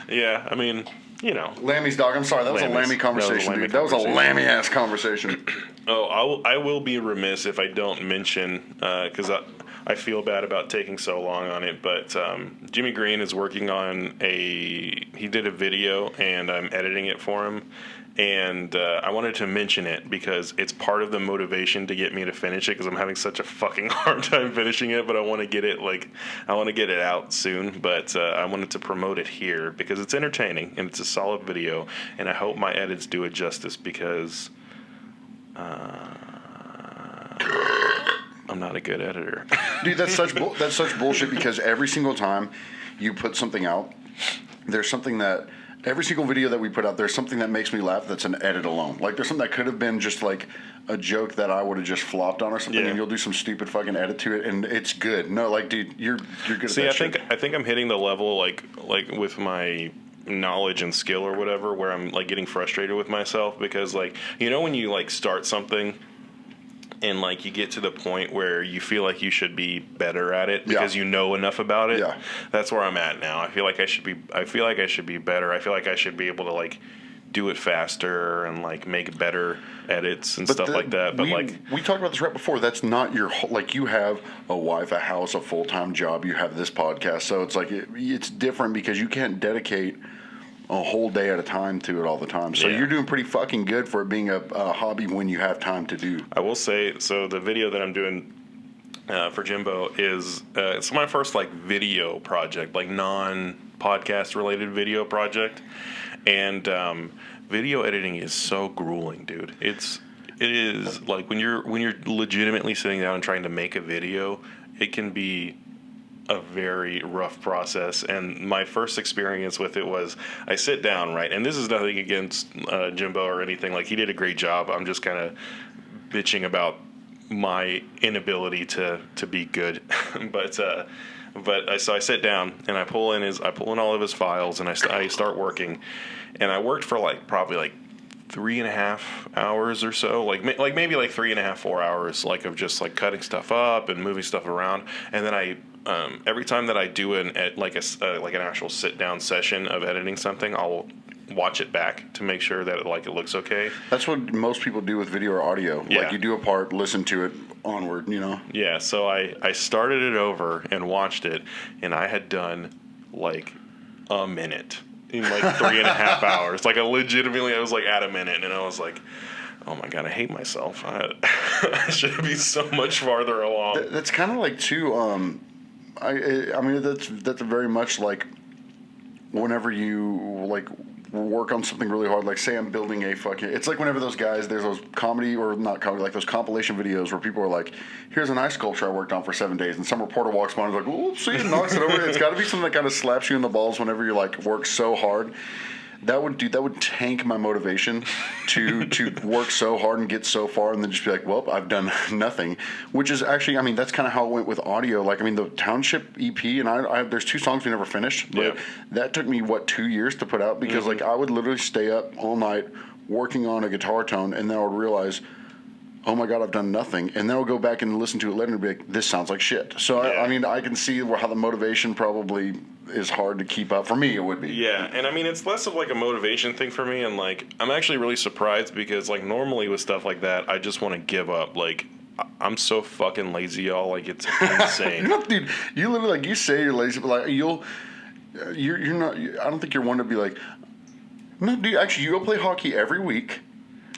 Yeah, I mean, you know. Lammy's, dog. I'm sorry. That was a lammy conversation, dude. That was a lammy-ass conversation. Oh, I will be remiss if I don't mention, because I feel bad about taking so long on it, but Jimmy Green is working on he did a video, and I'm editing it for him. And I wanted to mention it because it's part of the motivation to get me to finish it, because I'm having such a fucking hard time finishing it. But I want to get it out soon. But I wanted to promote it here because it's entertaining and it's a solid video, and I hope my edits do it justice, because I'm not a good editor. Dude, that's such bullshit, because every single time you put something out, there's something that every single video that we put out, there's something that makes me laugh that's an edit alone. Like, there's something that could have been just like a joke that I would have just flopped on or something, and you'll do some stupid fucking edit to it, and it's good. No, like, dude, you're good at that shit. I think I'm hitting the level like with my knowledge and skill or whatever, where I'm like getting frustrated with myself, because like, you know, when you like start something and like you get to the point where you feel like you should be better at it because you know enough about it. Yeah. That's where I'm at now. I feel like I should be better. I feel like I should be able to like do it faster and like make better edits and stuff like that. But we talked about this right before. That's not your like. You have a wife, a house, a full-time job. You have this podcast, so it's like it's different because you can't dedicate a whole day at a time to it all the time. So you're doing pretty fucking good for it being a hobby when you have time to do. I will say, so the video that I'm doing for Jimbo is it's my first like video project, like non-podcast related video project, and video editing is so grueling, dude. It is like when you're legitimately sitting down and trying to make a video, it can be a very rough process. And my first experience with it was I sit down, right, and this is nothing against Jimbo or anything. Like, he did a great job. I'm just kind of bitching about my inability to be good. So I sit down and I pull in all of his files and I start working, and I worked for like probably like 3.5 hours or so, like maybe like 3.5, 4 hours, like of just like cutting stuff up and moving stuff around. And then I every time that I do an actual sit down session of editing something, I'll watch it back to make sure that it looks okay. That's what most people do with video or audio. Yeah. Like, you do a part, listen to it onward, you know? Yeah, so I started it over and watched it, and I had done like a minute in like 3.5 hours. Like, I was like at a minute, and I was like, oh my God, I hate myself. I should be so much farther along. That's kind of like, too, I mean, that's very much like whenever you like work on something really hard, like say I'm building it's like whenever those guys, there's those comedy, or not comedy, like those compilation videos where people are like, here's an ice sculpture I worked on for 7 days, and some reporter walks by and is like, whoopsie, and knocks it over. It's got to be something that kind of slaps you in the balls whenever you like work so hard. That would tank my motivation to work so hard and get so far, and then just be like, well, I've done nothing. Which is actually, I mean, that's kind of how it went with audio. Like, I mean, the Township EP, and I there's 2 songs we never finished, but that took me 2 years to put out, because like I would literally stay up all night working on a guitar tone, and then I would realize, oh my God, I've done nothing. And then I'll go back and listen to it later and be like, this sounds like shit. So, I mean, I can see how the motivation probably is hard to keep up. For me, it would be. Yeah, and I mean, it's less of like a motivation thing for me. And like, I'm actually really surprised because like normally with stuff like that, I just want to give up. Like, I'm so fucking lazy, y'all. Like, it's insane. Dude, you literally, like, you say you're lazy, but like, you're not, I don't think you're one to be like, no, dude, actually, you go play hockey every week.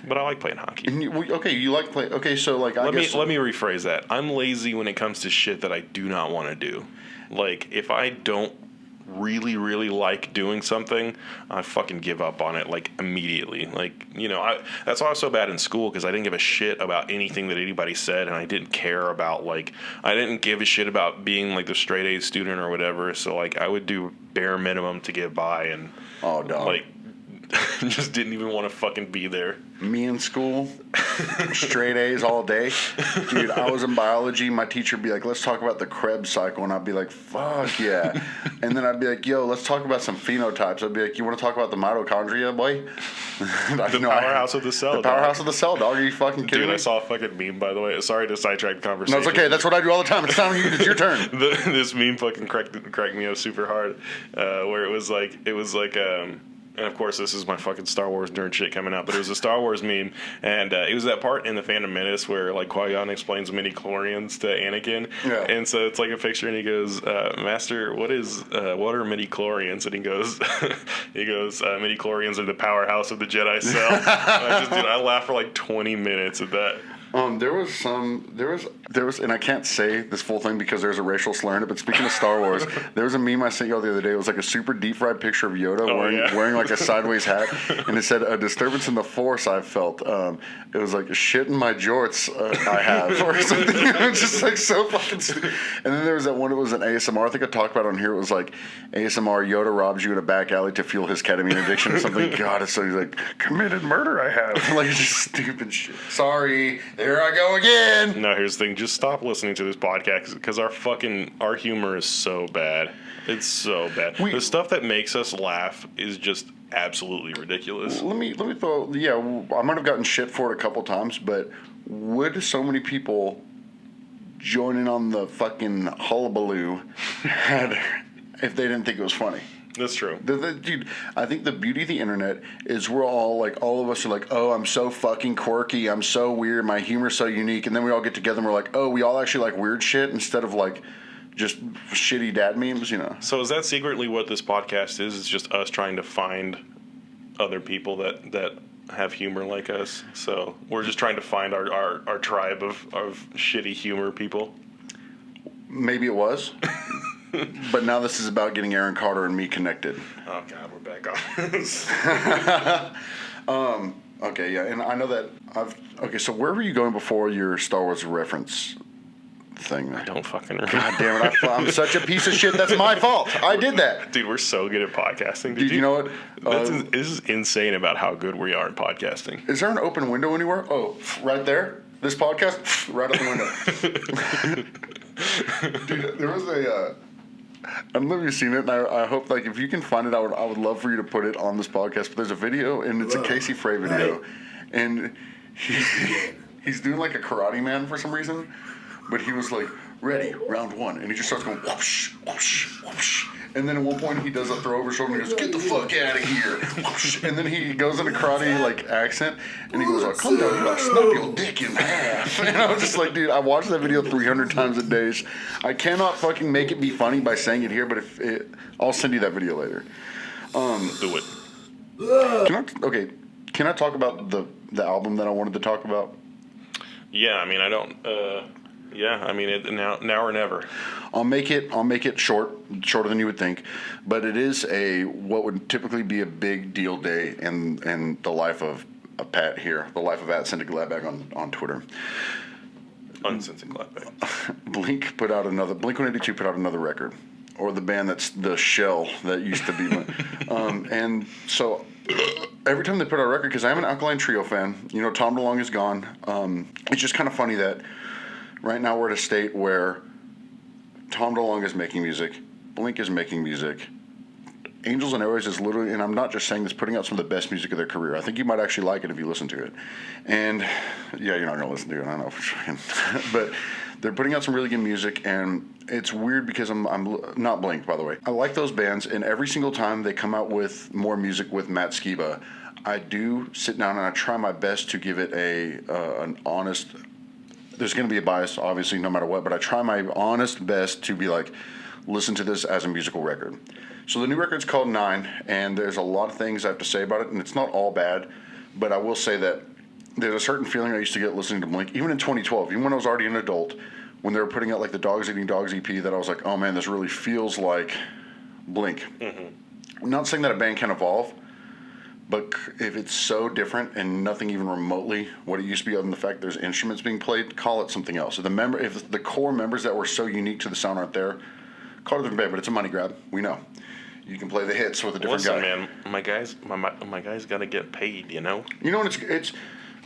But I like playing hockey. And you like play. Okay, so like let me rephrase that. I'm lazy when it comes to shit that I do not want to do. Like, if I don't really, really like doing something, I fucking give up on it like immediately. Like, you know, that's why I was so bad in school, because I didn't give a shit about anything that anybody said, and I didn't care about I didn't give a shit about being like the straight A student or whatever. So like I would do bare minimum to get by, and like just didn't even want to fucking be there. Me in school, straight A's all day. Dude, I was in biology. My teacher would be like, let's talk about the Krebs cycle. And I'd be like, fuck yeah. And then I'd be like, yo, let's talk about some phenotypes. I'd be like, you want to talk about the mitochondria, boy? The powerhouse of the cell. The powerhouse of the cell, dog. Are you fucking kidding me? Dude, I saw a fucking meme, by the way. Sorry to sidetrack the conversation. No, it's okay. That's what I do all the time. It's time it's your turn. This meme fucking cracked me up super hard, where it was like, and of course, this is my fucking Star Wars nerd shit coming out, but it was a Star Wars meme, and it was that part in The Phantom Menace where like Qui-Gon explains midi-chlorians to Anakin, and so it's like a picture, and he goes, Master, what are midi-chlorians? And he goes, midi-chlorians are the powerhouse of the Jedi cell. I laughed for like 20 minutes at that. There was, and I can't say this full thing because there's a racial slur in it, but speaking of Star Wars, there was a meme I sent y'all the other day. It was like a super deep fried picture of Yoda wearing like a sideways hat, and it said, a disturbance in the Force I've felt. It was like, shit in my jorts I have, or something. It was just like so fucking stupid. And then there was that one, it was an ASMR, I think I talked about it on here. It was like, ASMR, Yoda robs you in a back alley to fuel his ketamine addiction or something. God, it's so, he's like, committed murder I have. Like, just stupid shit. Sorry. There I go again. No, here's the thing. Just stop listening to this podcast, because our humor is so bad. It's so bad. The stuff that makes us laugh is just absolutely ridiculous. Let me throw. Yeah, I might have gotten shit for it a couple times, but would so many people join in on the fucking hullabaloo if they didn't think it was funny? That's true. Dude, I think the beauty of the internet is we're all of us are like, oh, I'm so fucking quirky, I'm so weird, my humor's so unique, and then we all get together and we're like, oh, we all actually like weird shit instead of like just shitty dad memes, you know. So is that secretly what this podcast is? It's just us trying to find other people that have humor like us. So we're just trying to find our tribe of shitty humor people. Maybe it was. But now this is about getting Aaron Carter and me connected. Oh God, we're back on this. Okay, yeah, and I know that okay, so where were you going before your Star Wars reference thing? I don't fucking remember. God damn it, I'm such a piece of shit. That's my fault. I did that. Dude, we're so good at podcasting. Dude, you know what? This is insane about how good we are at podcasting. Is there an open window anywhere? Oh, right there? This podcast? Right out the window. Dude, there was I don't know if you've seen it, and I hope, like, if you can find it, I would love for you to put it on this podcast. But there's a video, and it's a Casey Frey video, and he's doing like a Karate Man for some reason, but he was like, ready, round one, and he just starts going whoosh, whoosh, whoosh. And then at one point he does a throw over his shoulder and he goes, get the fuck out of here. Whoosh. And then he goes in a karate like accent and he goes, come down here, I'll snap your dick in half. And I was just like, dude, I watched that video 300 times a day. I cannot fucking make it be funny by saying it here, but I'll send you that video later. Do it. Can I talk about the album that I wanted to talk about? Yeah, I mean, I don't. Yeah, I mean, now or never. I'll make it shorter than you would think, but it is what would typically be a big deal day in the life of Pat here, the life of @Cindy on Twitter. Uncensored Gladbag. Blink 182 put out another record, or the band that's the shell that used to be. And so every time they put out a record, because I'm an Alkaline Trio fan, you know, Tom DeLonge is gone. It's just kind of funny that right now we're at a state where Tom DeLonge is making music, Blink is making music, Angels and Airwaves is literally, and I'm not just saying this, putting out some of the best music of their career. I think you might actually like it if you listen to it. And yeah, you're not going to listen to it, I know for sure. But they're putting out some really good music, and it's weird because I'm not Blink, by the way. I like those bands, and every single time they come out with more music with Matt Skiba, I do sit down and I try my best to give it an honest. There's going to be a bias, obviously, no matter what, but I try my honest best to be like, listen to this as a musical record. So the new record's called 9, and there's a lot of things I have to say about it, and it's not all bad, but I will say that there's a certain feeling I used to get listening to Blink, even in 2012, even when I was already an adult, when they were putting out like the Dogs Eating Dogs EP, that I was like, oh man, this really feels like Blink. Mm-hmm. I'm not saying that a band can evolve, but if it's so different and nothing even remotely what it used to be, other than the fact there's instruments being played, call it something else. If the core members that were so unique to the sound aren't there, call it a different band, but it's a money grab. We know. You can play the hits with a different guy. Listen, man, my guy's got to get paid, you know? You know, and it's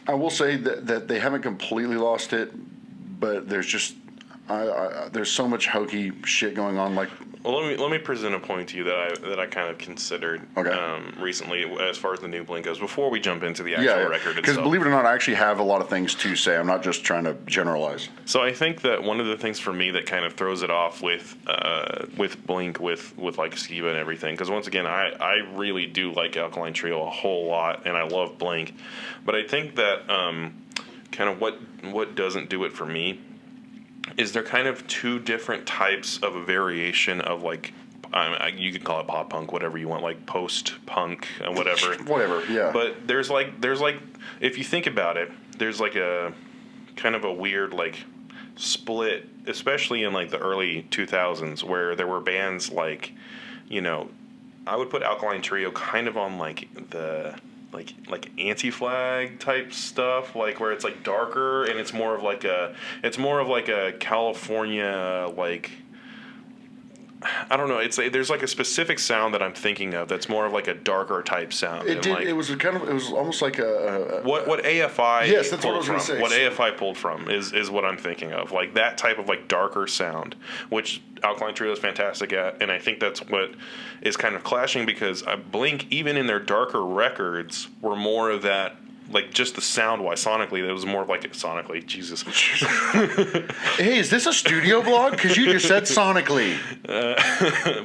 I will say that they haven't completely lost it, but there's just there's so much hokey shit going on. Like, well, let me present a point to you that I kind of considered recently as far as the new Blink goes. Before we jump into the actual record, because believe it or not, I actually have a lot of things to say. I'm not just trying to generalize. So I think that one of the things for me that kind of throws it off with Blink with like Skiba and everything, because once again, I really do like Alkaline Trio a whole lot, and I love Blink, but I think that kind of what doesn't do it for me is there kind of two different types of a variation of like, you could call it pop punk, whatever you want, like post punk and whatever. Whatever, yeah. But there's like, if you think about it, there's like a kind of a weird like split, especially in like the early 2000s, where there were bands like, you know, I would put Alkaline Trio kind of on like the like Anti-Flag type stuff, like where it's like darker and it's more of like a California, like, I don't know, there's like a specific sound that I'm thinking of that's more of like a darker type sound. It was almost like a what AFI yes, that's what I was going to say. What AFI pulled from is what I'm thinking of, like that type of like darker sound, which Alkaline Trio is fantastic at, and I think that's what is kind of clashing, because Blink, even in their darker records, were more of that like just the sound wise, sonically, it was more of like sonically. Jesus. Hey, is this a studio blog? Because you just said sonically.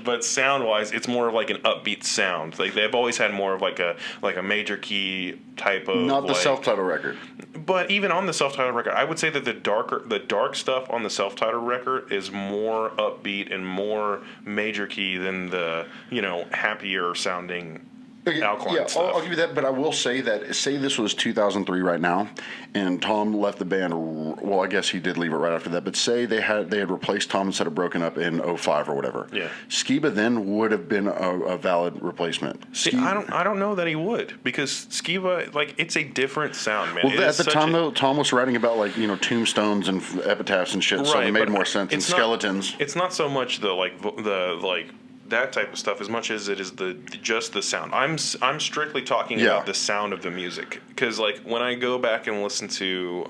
But sound wise, it's more of like an upbeat sound. Like they've always had more of like a major key type of. Not the like, self-titled record. But even on the self-titled record, I would say that the dark stuff on the self-titled record is more upbeat and more major key than the happier sounding. Alkaline stuff. I'll give you that, but I will say that, say this was 2003 right now, and Tom left the band, well, I guess he did leave it right after that, but say they had replaced Tom instead of broken up in 05 or whatever. Yeah. Skiba then would have been a valid replacement. See, I don't know that he would, because Skiba, like, it's a different sound, man. Well, at the time, though, Tom was writing about, like, tombstones and epitaphs and shit, right, so it made more sense, and skeletons. It's not so much the that type of stuff as much as it is just the sound. I'm strictly talking about the sound of the music, because like when I go back and listen to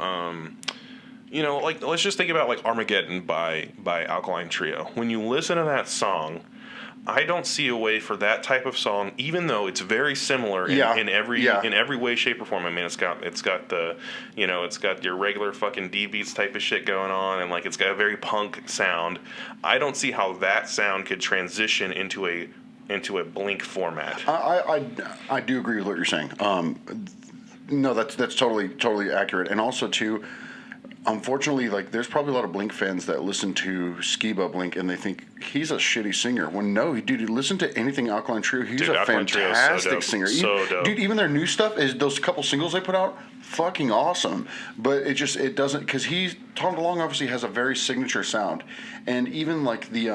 like let's just think about like Armageddon by Alkaline Trio. When you listen to that song, I don't see a way for that type of song, even though it's very similar in every way, shape, or form. I mean, it's got the it's got your regular fucking D beats type of shit going on, and like it's got a very punk sound. I don't see how that sound could transition into a Blink format. I do agree with what you're saying. No, that's totally accurate, and also too. Unfortunately, like there's probably a lot of Blink fans that listen to Skiba Blink and they think he's a shitty singer. When no, dude, listen to anything Alkaline Trio. He's a fantastic singer. Dude, even their new stuff is those couple singles they put out, fucking awesome. But it doesn't, because Tom DeLonge obviously has a very signature sound, and even like the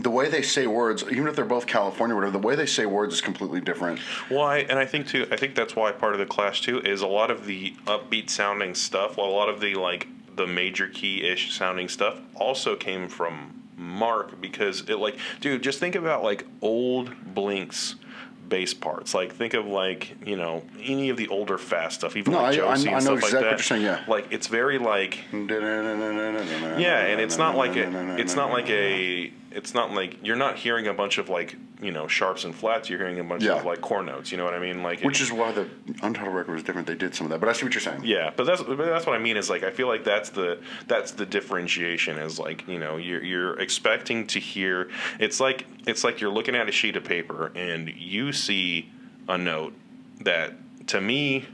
way they say words, even if they're both California or whatever, the way they say words is completely different. Well, I think that's why part of the Clash too is a lot of the upbeat sounding stuff, while a lot of the like the major key-ish sounding stuff also came from Mark, because it like, dude, just think about like old Blink's bass parts. Like think of like any of the older Fast stuff, even like Josie and stuff like that. I know exactly what you're saying. Yeah, like it's very like and it's not like you're not hearing a bunch of like sharps and flats. You're hearing a bunch of like core notes. You know what I mean? Like which is why the Untitled record was different. They did some of that, but I see what you're saying. Yeah, but that's what I mean. Is like I feel like that's the differentiation. Is like you're expecting to hear. It's like you're looking at a sheet of paper and you see a note that to me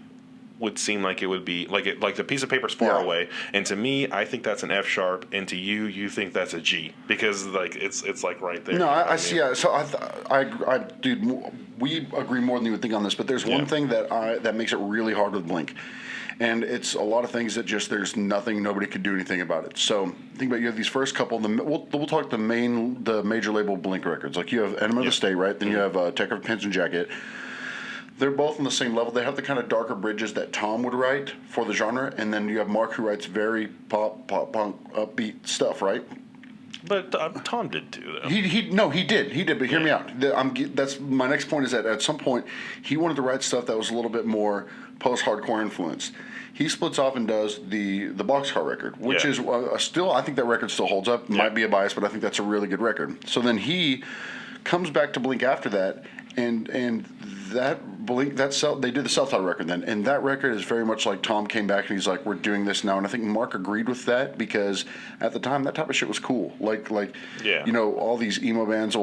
would seem like it would be like the piece of paper's far away, and to me I think that's an F sharp, and to you think that's a G, because like it's like right there. No, I see. Yeah, so I dude, we agree more than you would think on this, but there's one thing that makes it really hard with Blink, and it's a lot of things that just there's nobody could do anything about it. So think about, you have these first couple. We'll talk the major label Blink records. Like you have Enema of the State, right? Then you have Tech of Pants and Jacket. They're both on the same level. They have the kind of darker bridges that Tom would write for the genre, and then you have Mark, who writes very pop punk upbeat stuff, right? But Tom did too, though. He did. But hear me out. That's my next point, is that at some point he wanted to write stuff that was a little bit more post-hardcore influenced. He splits off and does the Boxcar record, which is still, I think that record still holds up. Might be a bias, but I think that's a really good record. So then he comes back to Blink after that, and that Blink, they did the self-titled record then, and that record is very much like Tom came back and he's like, we're doing this now, and I think Mark agreed with that, because at the time that type of shit was cool. Like all these emo bands,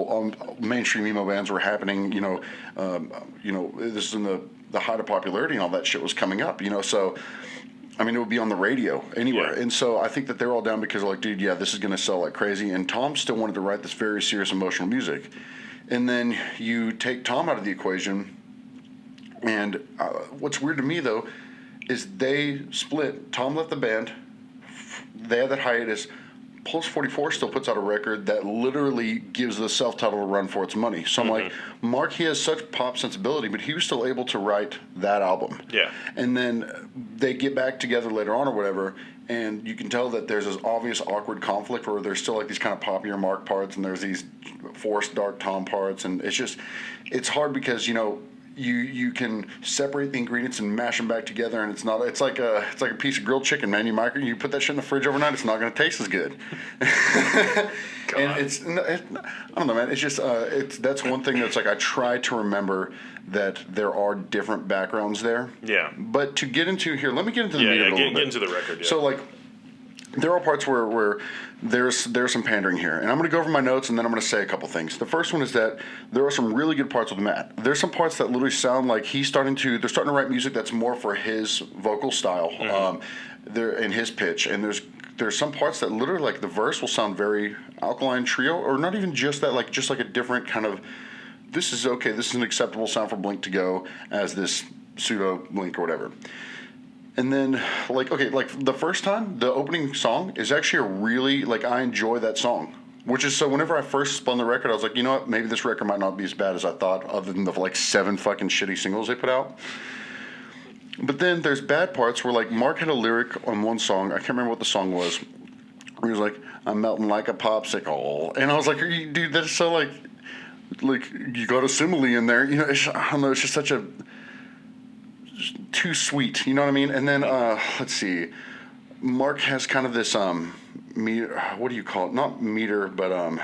mainstream emo bands were happening. This is in the height of popularity, and all that shit was coming up. So. I mean, it would be on the radio anywhere. Yeah. And so I think that they're all down because they're like, dude, this is going to sell like crazy. And Tom still wanted to write this very serious emotional music. And then you take Tom out of the equation. And what's weird to me, though, is they split. Tom left the band. They had that hiatus. Pulse 44 still puts out a record that literally gives the self-titled a run for its money. So I'm like, Mark, he has such pop sensibility, but he was still able to write that album. Yeah. And then they get back together later on or whatever, and you can tell that there's this obvious awkward conflict where there's still like these kind of poppier Mark parts, and there's these forced dark Tom parts, and it's hard because, you can separate the ingredients and mash them back together, and it's like a piece of grilled chicken, man. You put that shit in the fridge overnight, it's not going to taste as good. God. And I don't know, man. It's just that's one thing that's like I try to remember that there are different backgrounds there. Yeah. But to get into here, let me get into the meat of it a little bit. Get into the record. Yeah. So like, there are parts where there's some pandering here, and I'm going to go over my notes and then I'm going to say a couple things. The first one is that there are some really good parts with Matt. There's some parts that literally sound like they're starting to write music that's more for his vocal style, there in his pitch, and there's some parts that literally like the verse will sound very Alkaline Trio, or not even just that, like just like a different kind of. This is okay. This is an acceptable sound for Blink to go as this pseudo Blink or whatever. And then, like the first time, the opening song is actually a really, like, I enjoy that song. Which is, so whenever I first spun the record, I was like, you know what, maybe this record might not be as bad as I thought, other than the, like, 7 fucking shitty singles they put out. But then there's bad parts where, like, Mark had a lyric on one song, I can't remember what the song was, where he was like, I'm melting like a popsicle. And I was like, dude, that's so, like, you got a simile in there. You know, I don't know, it's just such a... too sweet, you know what I mean? And then let's see, Mark has kind of this meter, what do you call it? Not meter, but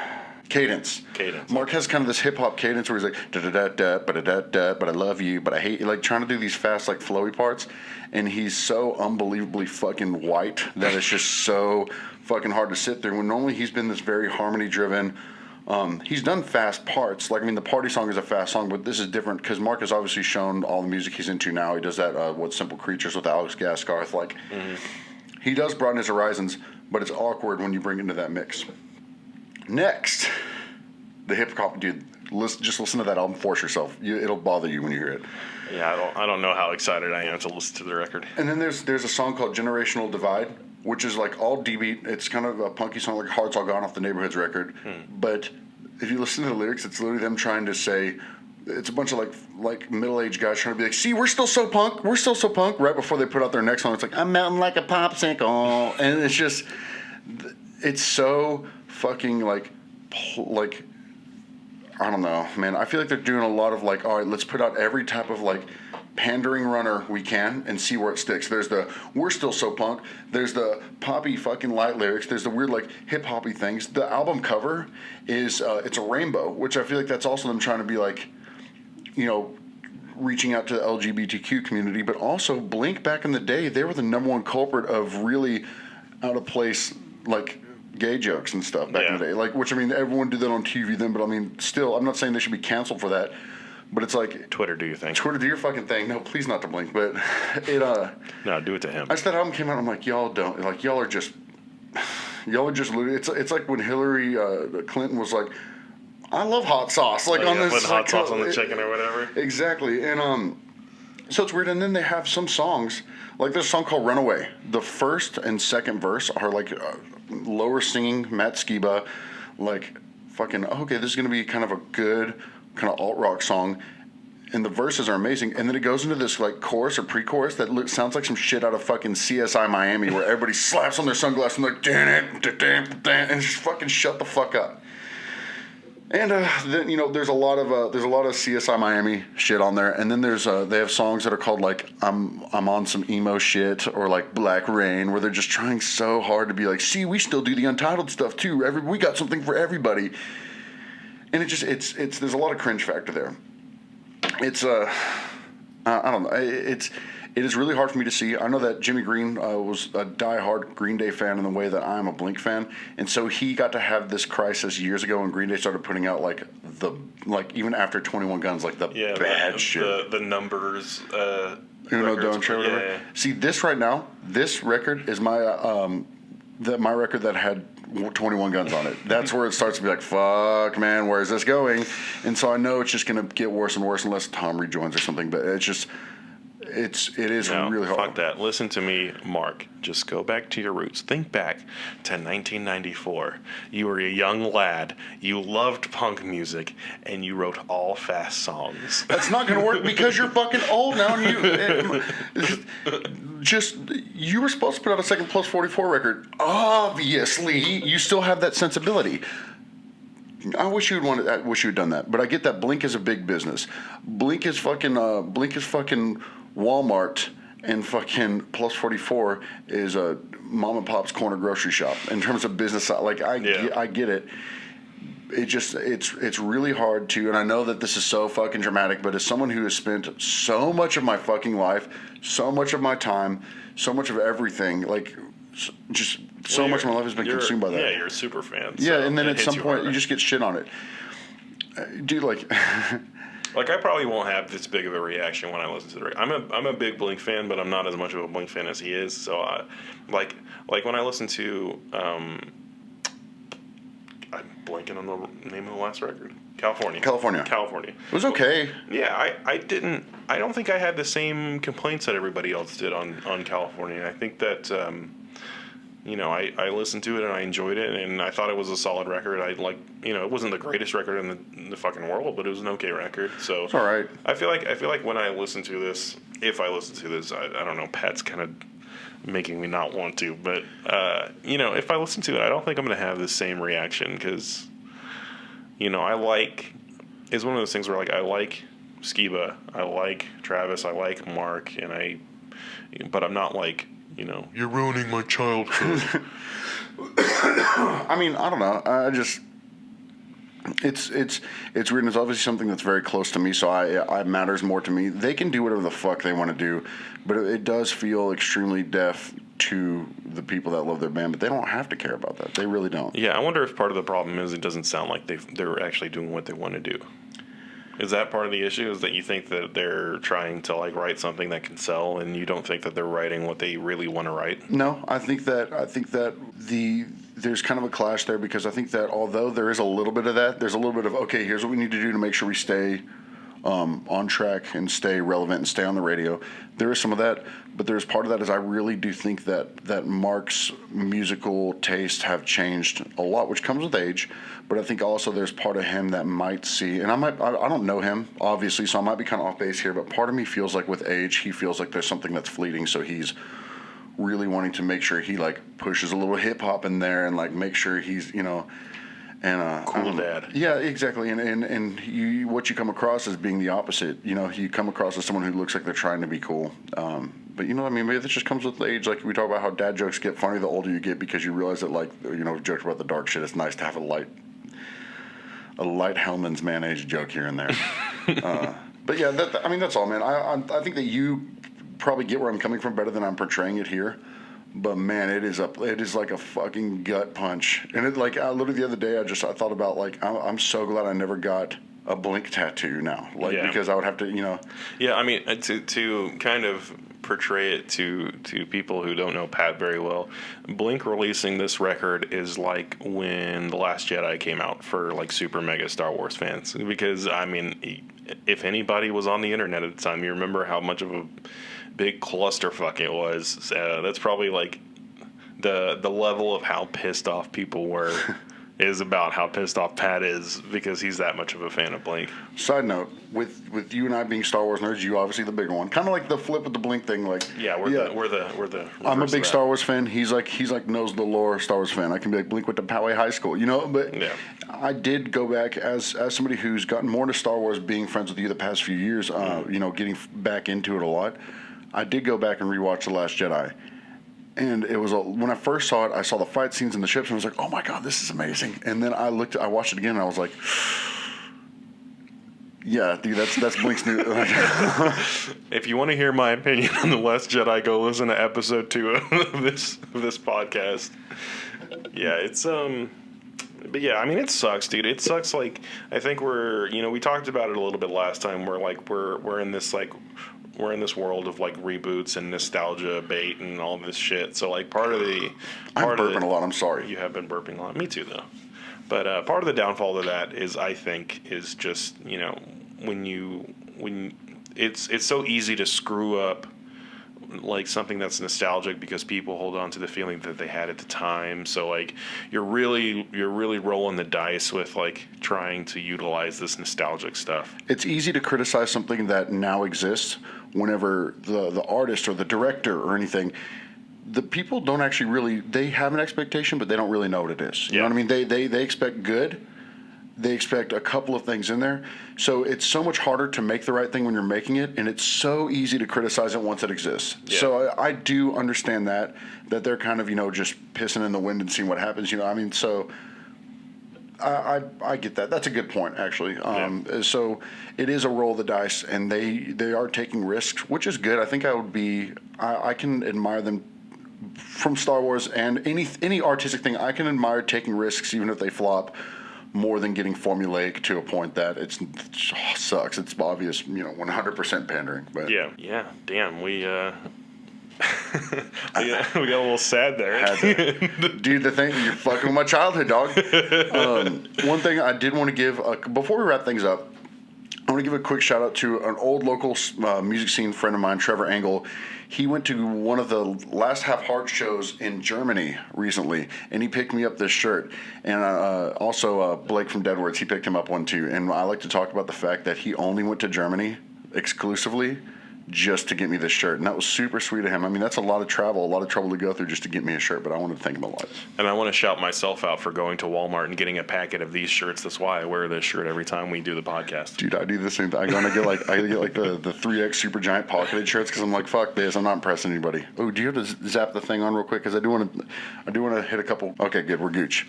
cadence. Mark has kind of this hip hop cadence where he's like da da da da da da da, but I love you, but I hate you, like trying to do these fast, like flowy parts, and he's so unbelievably fucking white that it's just so fucking hard to sit through. When normally he's been this very harmony driven. He's done fast parts. Like, I mean, the party song is a fast song, but this is different because Mark has obviously shown all the music he's into now. He does that, Simple Creatures with Alex Gaskarth. Like, he does broaden his horizons, but it's awkward when you bring it into that mix. Next, the hip hop dude. Just listen to that album. Force yourself. It'll bother you when you hear it. Yeah, I don't know how excited I am to listen to the record. And then there's a song called Generational Divide, which is like all D-beat. It's kind of a punky song, like Hearts All Gone off the Neighborhoods record. But if you listen to the lyrics, it's literally them trying to say, it's a bunch of like middle-aged guys trying to be like, see, we're still so punk, right before they put out their next song. It's like, I'm melting like a popsicle. And it's just, it's so fucking like, I don't know, man. I feel like they're doing a lot of like, all right, let's put out every type of like pandering runner we can and see where it sticks. There's the we're still so punk. There's the poppy fucking light lyrics. There's the weird like hip hoppy things. The album cover is it's a rainbow, which I feel like that's also them trying to be like, you know, reaching out to the LGBTQ community, but also Blink back in the day, they were the number one culprit of really out of place like gay jokes and stuff back in the day. Like, which I mean, everyone did that on TV then, but I mean, still, I'm not saying they should be canceled for that. But it's like Twitter, do your thing. Twitter, do your fucking thing. No, please not to Blink, but it. No, do it to him. As that album came out, I'm like, y'all don't like. Y'all are just It's like when Hillary Clinton was like, I love hot sauce. Like on this, put hot sauce on the chicken or whatever. Exactly, and so it's weird. And then they have some songs like there's a song called "Runaway." The first and second verse are like lower singing Matt Skiba, like fucking okay. This is gonna be kind of a good kind of alt rock song, and the verses are amazing. And then it goes into this like chorus or pre-chorus that sounds like some shit out of fucking CSI Miami, where everybody slaps on their sunglasses and like and just fucking shut the fuck up. And then there's a lot of CSI Miami shit on there, and then there's they have songs that are called like I'm on some emo shit or like Black Rain, where they're just trying so hard to be like, see, we still do the Untitled stuff too. We got something for everybody, and it's there's a lot of cringe factor there. It's I don't know. It is really hard for me to see. I know that Jimmy Green was a diehard Green Day fan in the way that I'm a Blink fan, and so he got to have this crisis years ago when Green Day started putting out like even after 21 Guns, like the bad shit. The numbers. Uno Don't or whatever. Yeah. See, this right now, this record is my my record that had 21 Guns on it. That's where it starts to be like, fuck, man, where is this going? And so I know it's just going to get worse and worse unless Tom rejoins or something, but it's just... It is really hard. Fuck that. Listen to me, Mark. Just go back to your roots. Think back to 1994. You were a young lad. You loved punk music, and you wrote all fast songs. That's not going to work because you're fucking old now, and you were supposed to put out a second Plus 44 record. Obviously, you still have that sensibility. I wish you'd done that, but I get that Blink is a big business. Blink is fucking Walmart, and fucking Plus 44 is a mom and pop's corner grocery shop in terms of business. Like I get it. It's really hard to, and I know that this is so fucking dramatic, but as someone who has spent so much of my fucking life, so much of my time, so much of everything, like just so much of my life has been consumed by that. Yeah, you're a super fan. Yeah, and then at some point you just get shit on it. Dude, like... Like, I probably won't have this big of a reaction when I listen to the record. I'm a big Blink fan, but I'm not as much of a Blink fan as he is. So, like when I listen to, I'm blanking on the name of the last record. California. It was okay. Yeah, I don't think I had the same complaints that everybody else did on California. I think that, I listened to it and I enjoyed it, and I thought it was a solid record. It wasn't the greatest record in the fucking world, but it was an okay record. So it's all right. I feel like when I listen to this, if I listen to this, I don't know, Pat's kind of making me not want to, but if I listen to it, I don't think I'm going to have the same reaction because, it's one of those things where I like Skiba, I like Travis, I like Mark, but I'm not like, you're ruining my childhood. I mean, I don't know. It's weird. And it's obviously something that's very close to me, so it matters more to me. They can do whatever the fuck they want to do, but it does feel extremely deaf to the people that love their band. But they don't have to care about that. They really don't. Yeah, I wonder if part of the problem is it doesn't sound like they're actually doing what they want to do. Is that part of the issue? Is that you think that they're trying to write something that can sell, and you don't think that they're writing what they really want to write? No, I think that there's kind of a clash there, because I think that although there is a little bit of that, there's a little bit of, okay, here's what we need to do to make sure we stay on track and stay relevant and stay on the radio. There is some of that, but there's part of that is I really do think that Mark's musical tastes have changed a lot, which comes with age. But I think also there's part of him that might see, and I don't know him obviously, so I might be kind of off base here, but part of me feels like with age he feels like there's something that's fleeting, so he's really wanting to make sure he pushes a little hip hop in there and make sure he's and cool dad. Yeah, exactly. And what you come across as being the opposite. You come across as someone who looks like they're trying to be cool. But maybe this just comes with age. Like we talk about how dad jokes get funny the older you get, because you realize that jokes about the dark shit. It's nice to have a light Hellman's mayonnaise joke here and there. But yeah, that's all, man. I think that you probably get where I'm coming from better than I'm portraying it here. But man, it is like a fucking gut punch. And literally the other day, I thought about I'm so glad I never got a Blink tattoo now, because I would have to, Yeah, I mean, to kind of portray it to people who don't know Pat very well, Blink releasing this record is like when The Last Jedi came out for super mega Star Wars fans. Because I mean, if anybody was on the internet at the time, you remember how much of a big clusterfuck it was. That's probably the level of how pissed off people were is about how pissed off Pat is, because he's that much of a fan of Blink. Side note, with you and I being Star Wars nerds, you obviously the bigger one. Kind of like the flip with the Blink thing. We're the I'm a big Star Wars fan. He's knows the lore Star Wars fan. I can be Blink went to Poway High School, but yeah. I did go back as somebody who's gotten more into Star Wars, being friends with you the past few years, getting back into it a lot. I did go back and rewatch The Last Jedi. And it was when I first saw it, I saw the fight scenes in the ships, and I was like, "Oh my god, this is amazing!" And then I watched it again, and I was like, "Yeah, dude, that's Blink's new." If you want to hear my opinion on The Last Jedi, go listen to episode 2 of this podcast. Yeah, it's but yeah, I mean, it sucks, dude. It sucks. I think we talked about it a little bit last time. We're in this we're in this world of reboots and nostalgia bait and all this shit. So I'm burping a lot. I'm sorry. You have been burping a lot. Me too, though. But part of the downfall of that is just when it's so easy to screw up something that's nostalgic, because people hold on to the feeling that they had at the time. So you're really rolling the dice with trying to utilize this nostalgic stuff. It's easy to criticize something that now exists whenever the artist or the director or anything, the people don't actually they have an expectation, but they don't really know what it is. You know what I mean? They expect good, they expect a couple of things in there. So it's so much harder to make the right thing when you're making it, and it's so easy to criticize it once it exists. Yeah. So I do understand that they're kind of, just pissing in the wind and seeing what happens. So I get that. That's a good point, actually. So it is a roll of the dice, and they are taking risks, which is good. I think I can admire them from Star Wars and any artistic thing. I can admire taking risks, even if they flop, more than getting formulaic to a point that it sucks. It's obvious, 100% pandering. But yeah. Damn, we got a little sad there. Dude, the thing, you're fucking with my childhood, dog. One thing I did want to give before we wrap things up, I want to give a quick shout out to an old local music scene friend of mine, Trevor Engel. He went to one of the last Half Heart shows in Germany recently, and he picked me up this shirt. And also Blake from Deadwords, he picked him up one too. And I like to talk about the fact that he only went to Germany exclusively just to get me this shirt. And that was super sweet of him. I mean, that's a lot of trouble to go through just to get me a shirt, but I wanted to thank him a lot. And I want to shout myself out for going to Walmart and getting a packet of these shirts. That's why I wear this shirt every time we do the podcast. Dude, I do the same thing. I get like the 3X super giant pocketed shirts because I'm like, fuck this, I'm not impressing anybody. Oh, do you have to zap the thing on real quick? Because I do want to hit a couple. Okay, good, we're gooch.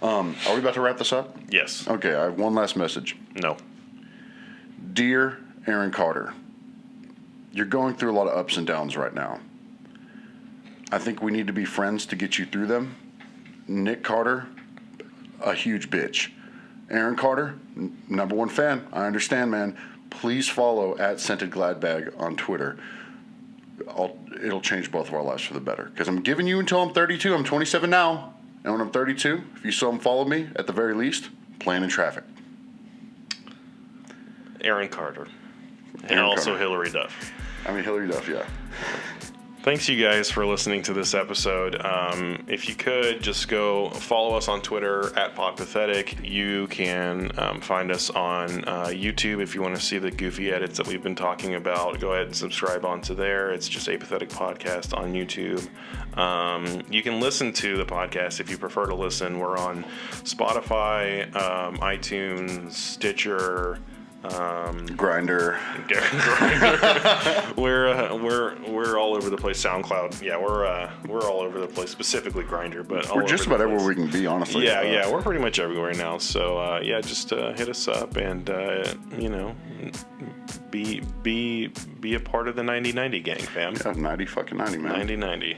Are we about to wrap this up? Yes. Okay, I have one last message. No. Dear Aaron Carter, you're going through a lot of ups and downs right now. I think we need to be friends to get you through them. Nick Carter, a huge bitch. Aaron Carter, number one fan. I understand, man. Please follow @ScentedGladbag on Twitter. It'll change both of our lives for the better. Because I'm giving you until I'm 32. I'm 27 now. And when I'm 32, if you still haven't followed me, at the very least, playing in traffic. Aaron Carter. And also Carter. Hillary Duff. Hillary Duff, yeah. Thanks, you guys, for listening to this episode. If you could, just go follow us on Twitter @PodPathetic. You can find us on YouTube if you want to see the goofy edits that we've been talking about. Go ahead and subscribe onto there. It's just A Pathetic Podcast on YouTube. You can listen to the podcast if you prefer to listen. We're on Spotify, iTunes, Stitcher, Grinder. We're all over the place. SoundCloud. Yeah, we're all over the place. Specifically Grinder, but we're just about everywhere we can be, honestly. Yeah, we're pretty much everywhere now. So just hit us up and be a part of the 90-90 gang, fam. Yeah, 90 fucking 90, man. 90-90.